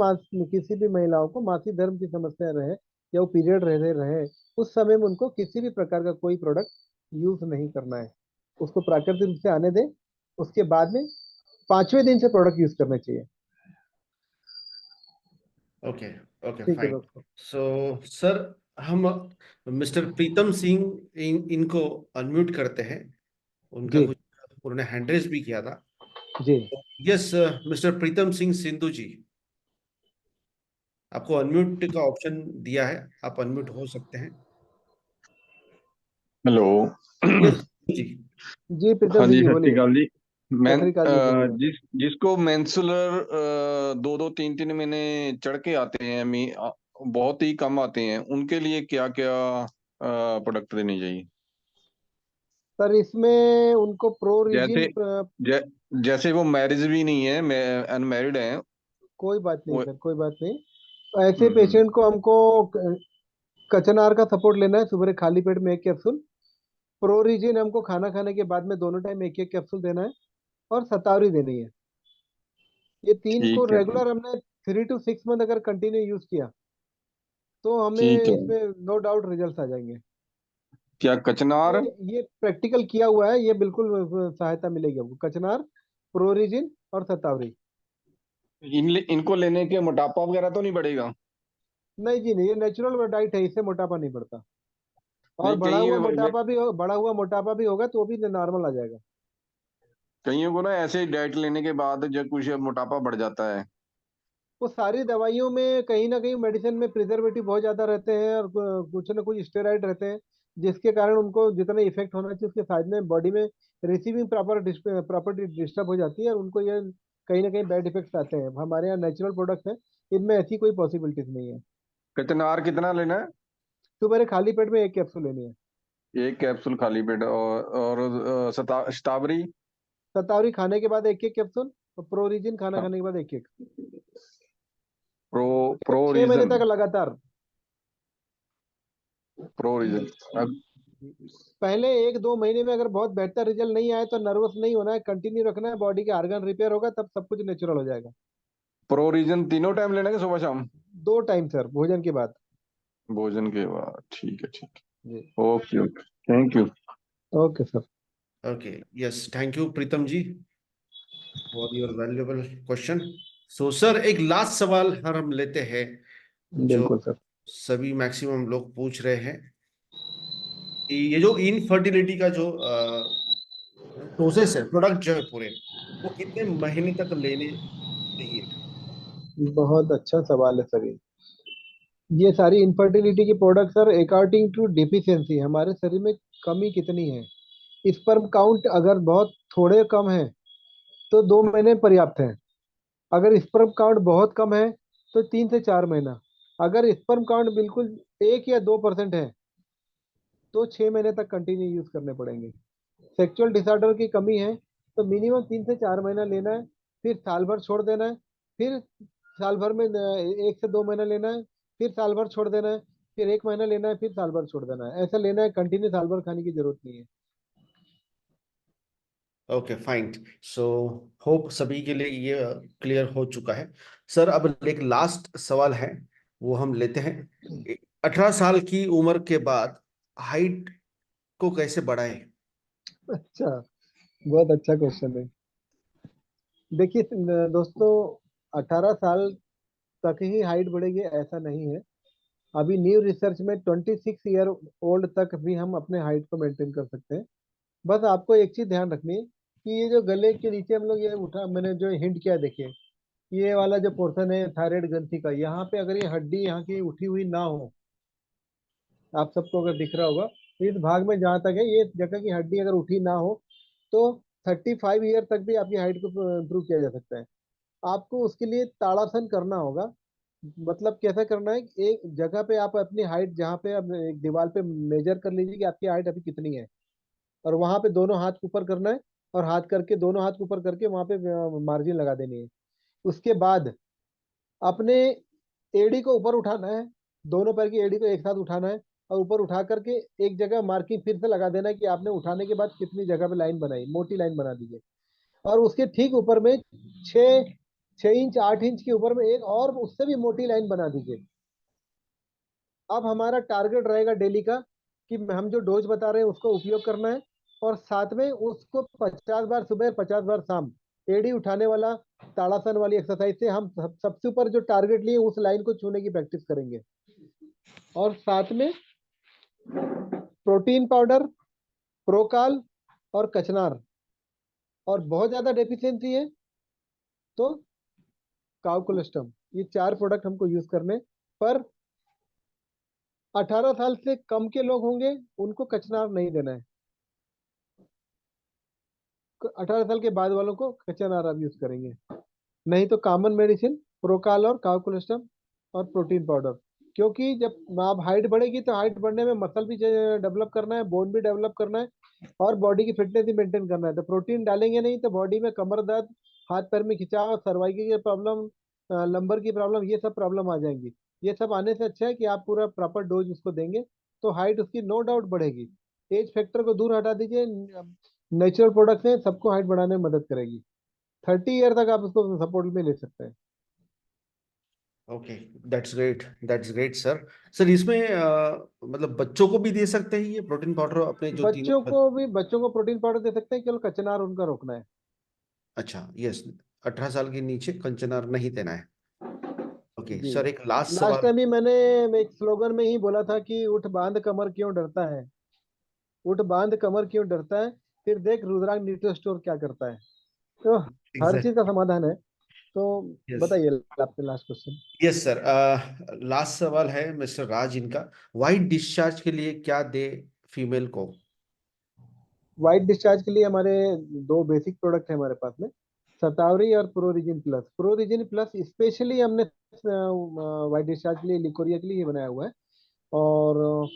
किसी भी महिलाओं को मासिक धर्म की समस्या रहे, या वो पीरियड रहे, उस समय में उनको किसी भी प्रकार का कोई प्रोडक्ट यूज नहीं करना है। उसको प्राकृतिक रूप से आने दें, उसके बाद में 5वें दिन से प्रोडक्ट यूज करने चाहिए। ओके, ओके, ठीक है फाइन। दोस्तों। सो सर, हम मिस्टर प्रीतम सिंह इनको अनम्यूट करते हैं। उनका जी। कुछ, उन्होंने हैंड रेज भी किया था। जी। यस, मिस्टर प्रीतम सिंह सिंधु जी, आपको अनम्यूट का ऑप्शन दिया है, आप अनम्यूट हो सकते हैं। हेलो। यस जी। जी हाँ प्रीतम सिंह जी, जी सत श्री बोलिए। अकाल जी। मैं सत श्री अकाल जी, बोलिए। जिसको मेंसुलर 2-2 3-3 महीने चढ़ के आते हैं, बहुत ही कम आते हैं, उनके लिए क्या क्या प्रोडक्ट देने चाहिए? सर इसमें उनको प्रो जैसे रिजिन। जै, जैसे वो मैरिज भी नहीं है, मैं अनमैरिड है कोई बात नहीं वो। सर, कोई बात नहीं। ऐसे हम्म। पेशेंट को हमको कचनार का सपोर्ट लेना है, सुबह खाली पेट में 1 कैप्सूल। प्रोरिजिन हमको खाना खाने के बाद में दोनों टाइम एक एक कैप्सूल देना है। और सतावरी देनी है। ये तीन को ठीक है, ठीक। रेगुलर हमने 3 to 6 मंथ अगर कंटिन्यू यूज किया, तो हमें ठीक है। इसमें नो डाउट रिजल्ट आ जाएंगे। क्या कचनार? ये प्रैक्टिकल किया हुआ है, ये बिल्कुल सहायता मिलेगी आपको। कचनार, प्रोरिजिन और सतावरी। इनको लेने के मोटापा वगैरह तो नहीं बढ़ेगा? नहीं जी नहीं, ये नेचुरल डाइट है, इससे मोटापा नहीं बढ़ता। और नहीं, कहीं बढ़ा हुआ मोटापा भी होगा तो भी नॉर्मल आ जाएगा। कईयों को ना ऐसे डाइट लेने के बाद जब कुछ मोटापा बढ़ जाता है। वो सारी दवाइयों में कहीं ना कहीं मेडिसिन में प्रिजर्वेटिव बहुत ज्यादा रहते हैं, और कुछ ना कुछ स्टेरॉइड रहते हैं, जिसके कारण उनको जितना इफेक्ट होना चाहिए उसके साइड में बॉडी में रिसीविंग प्रॉपर्टी डिस्टर्ब हो जाती है, और उनको ये कहीं ना कहीं बैड इफेक्ट्स आते हैं। हमारे यहाँ नेचुरल प्रोडक्ट्स हैं, इनमें ऐसी कोई पॉसिबिलिटीज नहीं है। कचनार कितना लेना है? सुबह खाली पेट में 1 कैप्सूल लेनी है। 1 कैप्सूल खाली पेट, और शतावरी? सतावरी खाने के बाद एक एक कैप्सूल, और प्रोरिजिन खाना हाँ, खाने के बाद एक एक। प्रो और प्रो 6 महीने रीजन। तक लगातार। Pro region. अब पहले 1-2 महीने में अगर बहुत बेहतर रिजल्ट नहीं आए तो नर्वस नहीं होना है, कंटिन्यू रखना है, बॉडी के ऑर्गन रिपेयर होगा, तब सब कुछ नेचुरल हो जाएगा। प्रो रीजन तीनों टाइम लेना है कि सुबह शाम? 2 टाइम सर, भोजन के बाद। भोजन के बाद, ठीक है, ठीक जी। है। Okay, okay, thank you. Okay sir. Okay, yes, thank you Pritam ji for your valuable question. So sir, एक लास्ट सवाल हम लेते हैं, जो बिल्कुल सर। सभी मैक्सिमम लोग पूछ रहे हैं कि ये जो इनफर्टिलिटी का जो प्रोसेस है, प्रोडक्ट जो है पूरे, वो कितने महीने तक लेने चाहिए? बहुत अच्छा सवाल है सर ये सारी इनफर्टिलिटी की product sir according to deficiency, हमारे शरीर में कमी कितनी है। स्पर्म काउंट अगर बहुत थोड़े कम है तो 2 महीने पर्याप्त है। अगर स्पर्म काउंट बहुत कम है तो 3 से 4 महीना। अगर स्पर्म काउंट बिल्कुल 1 या 2% है तो 6 महीने तक कंटिन्यू यूज करने पड़ेंगे। सेक्सुअल डिसऑर्डर की कमी है तो मिनिमम 3 से 4 महीना लेना है। फिर साल भर छोड़ देना है, फिर साल भर में 1 से 2 महीना लेना है, फिर साल भर छोड़ देना है, फिर 1 महीना लेना है, फिर साल भर छोड़ देना है, ऐसा लेना है। कंटिन्यू साल भर खाने की जरूरत नहीं है। Okay fine. सो होप सभी के लिए ये क्लियर हो चुका है। सर अब एक लास्ट सवाल है, वो हम लेते हैं। 18 साल की उम्र के बाद हाइट को कैसे बढ़ाएं? अच्छा, बहुत अच्छा क्वेश्चन है। देखिए दोस्तों, 18 साल तक ही हाइट बढ़ेगी ऐसा नहीं है। अभी न्यू रिसर्च में 26 ईयर ओल्ड तक भी हम अपने हाइट को मेंटेन कर सकते हैं। बस आपको एक चीज ध्यान रखनी है कि ये जो गले के नीचे हम लोग ये उठा, मैंने जो हिंट किया देखिए, ये वाला जो पोर्शन है थायराइड ग्रंथि का, यहाँ पे अगर ये हड्डी यहाँ की उठी हुई ना हो, आप सबको अगर दिख रहा होगा, तो इस भाग में जहाँ तक है ये जगह की हड्डी अगर उठी ना हो, तो 35 ईयर तक भी आपकी हाइट को इम्प्रूव किया जा सकता है। आपको उसके लिए ताड़ासन करना होगा। मतलब कैसा करना है, एक जगह पे आप अपनी हाइट, जहाँ पे आप एक दीवार पे मेजर कर लीजिए कि आपकी हाइट अभी कितनी है, और वहां पे दोनों हाथ ऊपर करना है, और हाथ करके दोनों हाथ ऊपर करके वहां पे मार्जिन लगा देनी है। उसके बाद अपने एड़ी को ऊपर उठाना है, दोनों पैर की एड़ी को एक साथ उठाना है, और ऊपर उठा करके एक जगह मार्किंग फिर से लगा देना है कि आपने उठाने के बाद कितनी जगह पे लाइन बनाई, मोटी लाइन बना दीजिए। और उसके ठीक ऊपर में 6 6 इंच 8 इंच के ऊपर में एक और उससे भी मोटी लाइन बना दीजिए। अब हमारा टारगेट रहेगा डेली का कि हम जो डोज बता रहे हैं उसको उपयोग करना है, और साथ में उसको 50 बार सुबह 50 बार शाम एड़ी उठाने वाला ताड़ासन वाली एक्सरसाइज से हम सबसे ऊपर जो टारगेट लिए उस लाइन को छूने की प्रैक्टिस करेंगे। और साथ में प्रोटीन पाउडर, प्रोकाल और कचनार, और बहुत ज्यादा डेफिशिएंसी है तो काउकोलेस्टम, ये 4 प्रोडक्ट हमको यूज करने। पर 18 साल से कम के लोग होंगे उनको कचनार नहीं देना है। 18 साल के बाद वालों को कचनार आप यूज करेंगे। नहीं तो कॉमन मेडिसिन प्रोकाल और काउकोलेस्टम और प्रोटीन पाउडर। क्योंकि जब आप हाइट बढ़ेगी तो हाइट बढ़ने में मसल भी डेवलप करना है, बोन भी डेवलप करना है, और बॉडी की फिटनेस भी मेंटेन करना है। तो प्रोटीन डालेंगे नहीं तो बॉडी में कमर दर्द, हाथ पैर में खिंचाव, सर्वाइकल की प्रॉब्लम, लंबर की प्रॉब्लम, ये सब प्रॉब्लम आ जाएंगी। ये सब आने से अच्छा है कि आप पूरा प्रॉपर डोज उसको देंगे, तो हाइट उसकी नो डाउट बढ़ेगी। एज फैक्टर को दूर हटा दीजिए, नेचुरल प्रोडक्ट्स हैं, सबको हाइट बढ़ाने में मदद करेगी। 30 ईयर तक आप उसको सपोर्ट में ले सकते हैं। Okay, that's great sir. Sir इसमें मतलब बच्चों को भी दे सकते हैं ये प्रोटीन पाउडर अपने जो तीनों? बच्चों को प्रोटीन पाउडर दे सकते हैं, केवल कचनार उनका रोकना है। अच्छा, यस। 18 साल के नीचे कंचनार नहीं देना है। ओके जी। सर, एक लास्ट लास्ट सवाल। टाइम ही मैंने एक स्लोगन में ही बोला था कि उठ बांध कमर क्यों डरता है, उठ बांध कमर क्यों डरता है, फिर देख रुद्रांग न्यूट्री स्टोर क्या करता है। तो हर चीज का एग्जैक्ट। समाधान है। तो यस। बताइए आपके last question. Yes sir, last सवाल है मिस्टर राज इनका। वाइट डिस्चार्ज के लिए क्या दे फीमेल को? वाइट डिस्चार्ज के लिए हमारे 2 बेसिक प्रोडक्ट है हमारे पास में, सतावरी और प्रोरिजिन प्लस। प्रोरिजिन प्लस स्पेशली हमने वाइट डिस्चार्ज के लिए, लिकोरिया के लिए ही बनाया हुआ है। और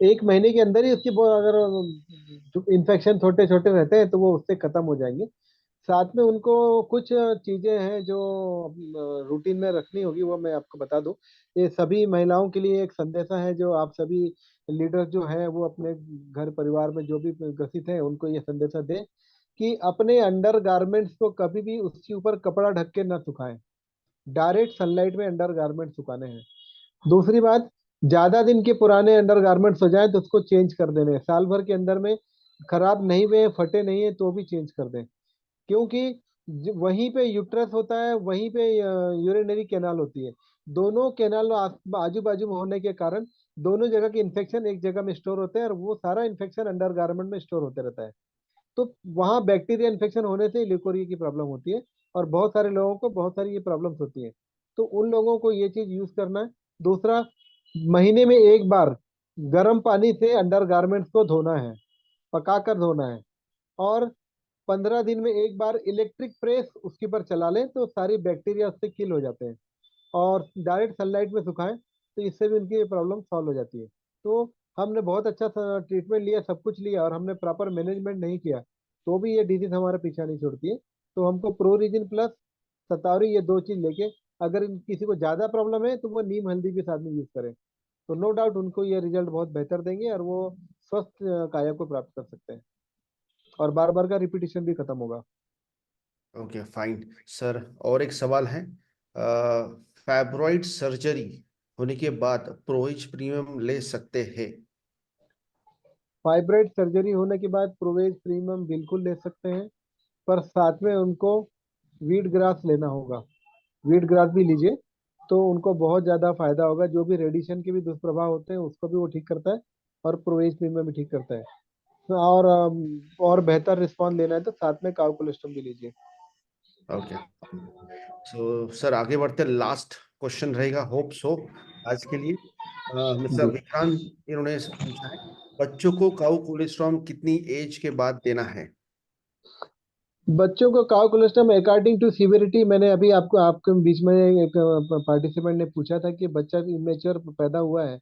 1 महीने के अंदर ही उसकी अगर इन्फेक्शन छोटे छोटे रहते हैं तो वो उससे खत्म हो जाएंगे। साथ में उनको कुछ चीजें हैं जो रूटीन में रखनी होगी, वो मैं आपको बता दूं। ये सभी महिलाओं के लिए एक संदेशा है, जो आप सभी लीडर जो हैं वो अपने घर परिवार में जो भी ग्रसित हैं उनको ये संदेशा दें कि अपने अंडर गारमेंट्स को कभी भी उसके ऊपर कपड़ा ढक के ना सुखाएं। डायरेक्ट सनलाइट में अंडर गारमेंट सुखाने हैं। दूसरी बात, ज्यादा दिन के पुराने अंडर गारमेंट्स हो जाए तो उसको चेंज कर देने हैं। साल भर के अंदर में खराब नहीं हुए, फटे नहीं है, तो भी चेंज कर दें। क्योंकि वहीं पे यूट्रस होता है, वहीं पे यूरिनरी कैनाल होती है। दोनों कैनाल आजू बाजू में होने के कारण दोनों जगह के इन्फेक्शन एक जगह में स्टोर होते हैं, और वो सारा इन्फेक्शन अंडर गारमेंट में स्टोर होते रहता है। तो वहाँ बैक्टीरिया इन्फेक्शन होने से लिकोरिया की प्रॉब्लम होती है, और बहुत सारे लोगों को बहुत सारी ये प्रॉब्लम्स होती है। तो उन लोगों को ये चीज यूज करना है। दूसरा, महीने में एक बार गर्म पानी से अंडर गारमेंट्स को धोना है, पका कर धोना है। और 15 दिन में एक बार इलेक्ट्रिक प्रेस उसके ऊपर चला लें तो सारी बैक्टीरिया उससे किल हो जाते हैं। और डायरेक्ट सनलाइट में सुखाएं तो इससे भी उनकी प्रॉब्लम सॉल्व हो जाती है। तो हमने बहुत अच्छा ट्रीटमेंट लिया, सब कुछ लिया, और हमने प्रॉपर मैनेजमेंट नहीं किया तो भी ये डिजीज हमारा पीछा नहीं छोड़ती है। तो हमको प्रोरिजिन प्लस सतावरी ये 2 चीज लेके, अगर किसी को ज्यादा प्रॉब्लम है तो वो नीम हल्दी भी साथ में यूज करें, तो नो डाउट उनको ये रिजल्ट बहुत बेहतर देंगे और वो स्वस्थ काया को प्राप्त कर सकते हैं, और बार बार का रिपीटिशन भी खत्म होगा। Okay fine sir. और एक सवाल है, फाइब्रॉइड सर्जरी होने के बाद प्रोएज प्रीमियम ले सकते हैं? फाइब्राइड सर्जरी होने के बाद प्रोवेज प्रीमियम बिल्कुल ले सकते हैं, पर साथ में उनको वीट ग्रास लेना होगा। वीट ग्रास भी लीजिए तो उनको बहुत ज़्यादा फायदा होगा, जो भी रेडिएशन के भी दुष्प्रभाव होते हैं उसको भी वो ठीक करता है, और प्रोवेज प्रीमियम भी ठीक करता है। और बेहतर रिस्पॉन्स लेना है तो साथ में काउ कोलेस्ट्रॉल भी लीजिए। ओके, सो सर आगे बढ़ते, लास्ट क्वेश्चन रहेगा, होप सो आज के लिए। मिस्टर जी, विक्रांत, इन्होंने पूछा है, बच्चों को काउ कोलेस्ट्रॉल कितनी एज के बाद देना है? बच्चों को cow cholesterol according to severity, मैंने अभी आपको आपके बीच में एक पार्टिसिपेंट ने पूछा था कि बच्चा इमेच्योर पैदा हुआ है,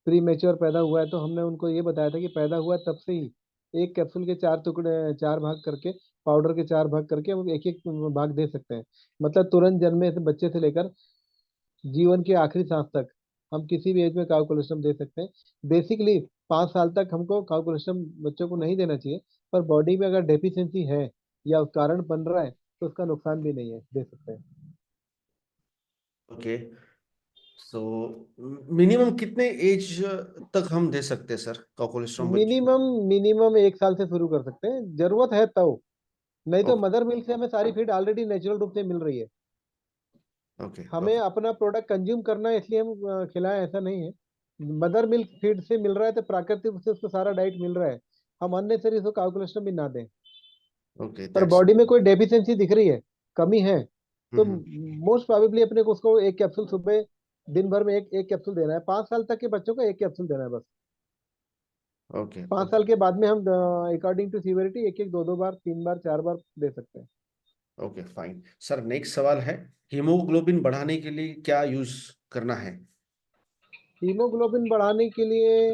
प्री मेच्योर पैदा हुआ है, तो हमने उनको ये बताया था कि पैदा हुआ तब से ही एक कैप्सूल के 4 टुकड़े, 4 भाग करके, पाउडर के 4 भाग करके हम एक एक भाग दे सकते हैं। मतलब तुरंत जन्मे से बच्चे से लेकर जीवन के आखिरी सांस तक हम किसी भी एज में काउ कोलेस्ट्रॉल दे सकते हैं। बेसिकली 5 साल तक हमको काउ कोलेस्ट्रॉल बच्चों को नहीं देना चाहिए, पर बॉडी में अगर डेफिशिएंसी है या कारण बन रहा है तो उसका नुकसान भी नहीं है, दे सकते हैं। ओके, सो मिनिमम कितने एज तक हम दे सकते हैं सर काउ कोलेस्ट्रॉल बच्चों मिनिमम मिनिमम 1 साल से शुरू कर सकते हैं, जरूरत है तो। नहीं को? तो मदर मिल्क से हमें सारी फीड ऑलरेडी नेचुरल रूप से मिल रही है। ओके हमें ओके अपना प्रोडक्ट कंज्यूम करना है इसलिए हम खिलाएं, ऐसा नहीं है। मदर मिल्क फीड से मिल रहा है तो प्राकृतिक रूप से उसको सारा डाइट मिल रहा है, हम अननेसरी उसको कैलकुलेशन भी ना दें। ओके, पर दैट्स। बॉडी में कोई डेफिशिएंसी दिख रही है, कमी है, तो मोस्ट प्रोबेबली अपने को उसको एक कैप्सूल सुबह, दिन भर में एक एक कैप्सूल देना है। 5 साल तक के बच्चों को एक कैप्सूल देना है बस। ओके 5 साल के बाद में हम अकॉर्डिंग टू सीवियरिटी एक एक, दो दो बार, 3 बार, 4 बार दे सकते हैं। Okay fine sir. नेक्स्ट सवाल है, हीमोग्लोबिन बढ़ाने के लिए क्या यूज करना है? हीमोग्लोबिन बढ़ाने के लिए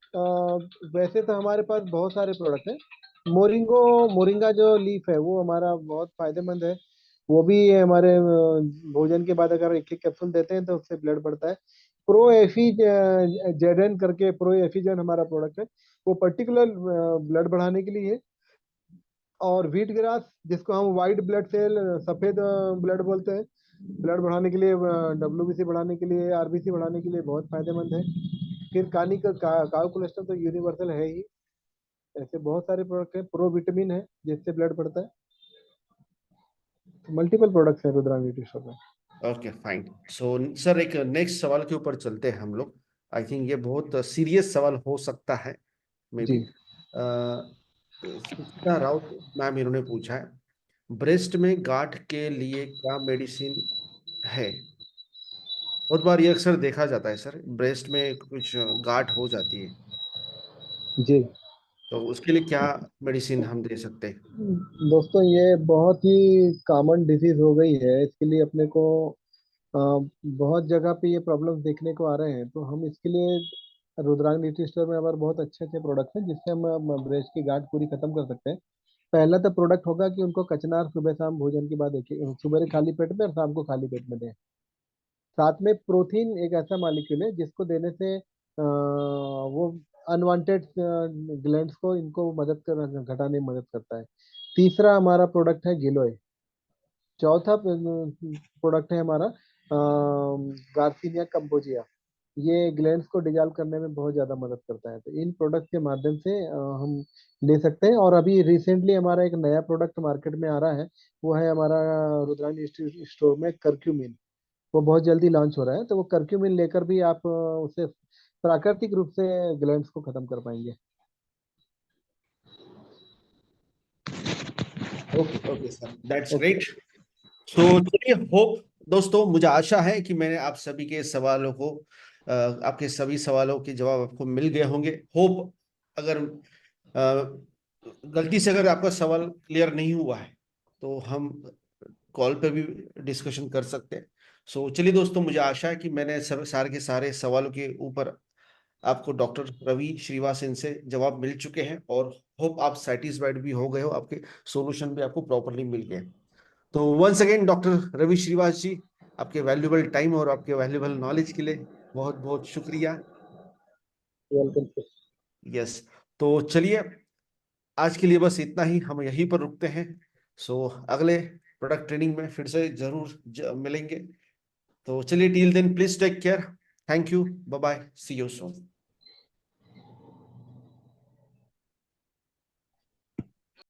अ, वैसे तो हमारे पास बहुत सारे प्रोडक्ट हैं। मोरिंगा जो लीफ है वो हमारा बहुत फायदेमंद है। वो भी हमारे भोजन के बाद अगर एक एक कैप्सूल देते हैं तो उससे ब्लड बढ़ता है। प्रो एफी जेडन करके प्रो एफिजन हमारा प्रोडक्ट है, वो पर्टिकुलर ब्लड बढ़ाने के लिए है। और व्हीट ग्रास जिसको हम वाइट ब्लड सेल, सफेद ब्लड बोलते हैं, ब्लड बढ़ाने के लिए, डब्ल्यूबीसी बढ़ाने के लिए, आरबीसी बढ़ाने के लिए बहुत फायदेमंद है। फिर काउ कोलेस्ट्रॉल तो यूनिवर्सल है ही। ऐसे बहुत सारे प्रोडक्ट हैं। प्रो विटामिन है जिससे ब्लड बढ़ता है। मल्टीपल प्रोडक्ट्स हैं रुद्रा ब्यूटी स्टोर में। Okay fine. सो सर एक नेक्स्ट सवाल के ऊपर चलते हैं हम लोग। आई थिंक ये बहुत सीरियस सवाल हो सकता है, मे बी। जी, सुचिता राउत मैम, इन्होंने पूछा है, ब्रेस्ट में गांठ के लिए क्या मेडिसिन है? बहुत बार ये अक्सर देखा जाता है सर, ब्रेस्ट में कुछ गांठ हो जाती है, जी। तो उसके लिए क्या मेडिसिन हम दे सकते हैं? दोस्तों ये बहुत ही कॉमन डिजीज हो गई है, इसके लिए अपने को अ, बहुत जगह पे ये प्रॉब्लम्स देखने को आ रहे हैं, तो हम इसके लिए रुद्रांग न्यूट्री स्टोर में हमारे बहुत अच्छे अच्छे प्रोडक्ट्स हैं जिससे हम ब्रेस्ट की गांठ पूरी खत्म कर सकते हैं। पहला तो प्रोडक्ट होगा कि उनको कचनार सुबह शाम भोजन के बाद एक सुबह खाली पेट में और शाम को खाली पेट में दें। साथ में प्रोटीन एक ऐसा मॉलिक्यूल है जिसको देने से वो अनवांटेड ग्लैंड्स को इनको मदद कर घटाने में मदद करता है। तीसरा हमारा प्रोडक्ट है गिलोय। चौथा प्रोडक्ट है हमारा गार्सिनिया कंबोजिया। ये ग्लैंड्स को डिजॉल्व करने में बहुत ज़्यादा मदद करता है, तो इन प्रोडक्ट के माध्यम से हम ले सकते हैं। और अभी रिसेंटली हमारा एक नया प्रोडक्ट मार्केट में आ रहा है, वो है हमारा रुद्राणी स्टोर में करक्यूमिन। वो बहुत जल्दी लॉन्च हो रहा है, तो वो करक्यूमिन लेकर भी आप उसे प्राकृतिक रूप से ग्लैंड्स को खत्म कर पाएंगे। Okay okay sir, that's okay. Great. So चलिए, होप दोस्तों, मुझे आशा है कि मैंने आप सभी के सवालों को, आपके सभी सवालों के जवाब आपको मिल गए होंगे। होप अगर गलती से अगर आपका सवाल क्लियर नहीं हुआ है तो हम कॉल पे भी डिस्कशन कर सकते हैं। सो चलिए दोस्तों, मुझे आशा है कि मैंने सब सारे के सारे सवालों के ऊपर आपको डॉक्टर रवि श्रीवासन से जवाब मिल चुके हैं, और होप आप सेटिस्फाइड भी हो गए हो, आपके सॉल्यूशन भी आपको प्रॉपरली मिल गए। तो once again doctor Ravi Shrivas ji, आपके वैल्यूबल टाइम और आपके वैल्यूबल नॉलेज के लिए बहुत बहुत शुक्रिया। वेलकम। यस, तो चलिए आज के लिए बस इतना ही, हम यहीं पर रुकते हैं। सो अगले प्रोडक्ट ट्रेनिंग में फिर से जरूर मिलेंगे। तो चलिए, till then please take care, thank you, bye bye, see you soon.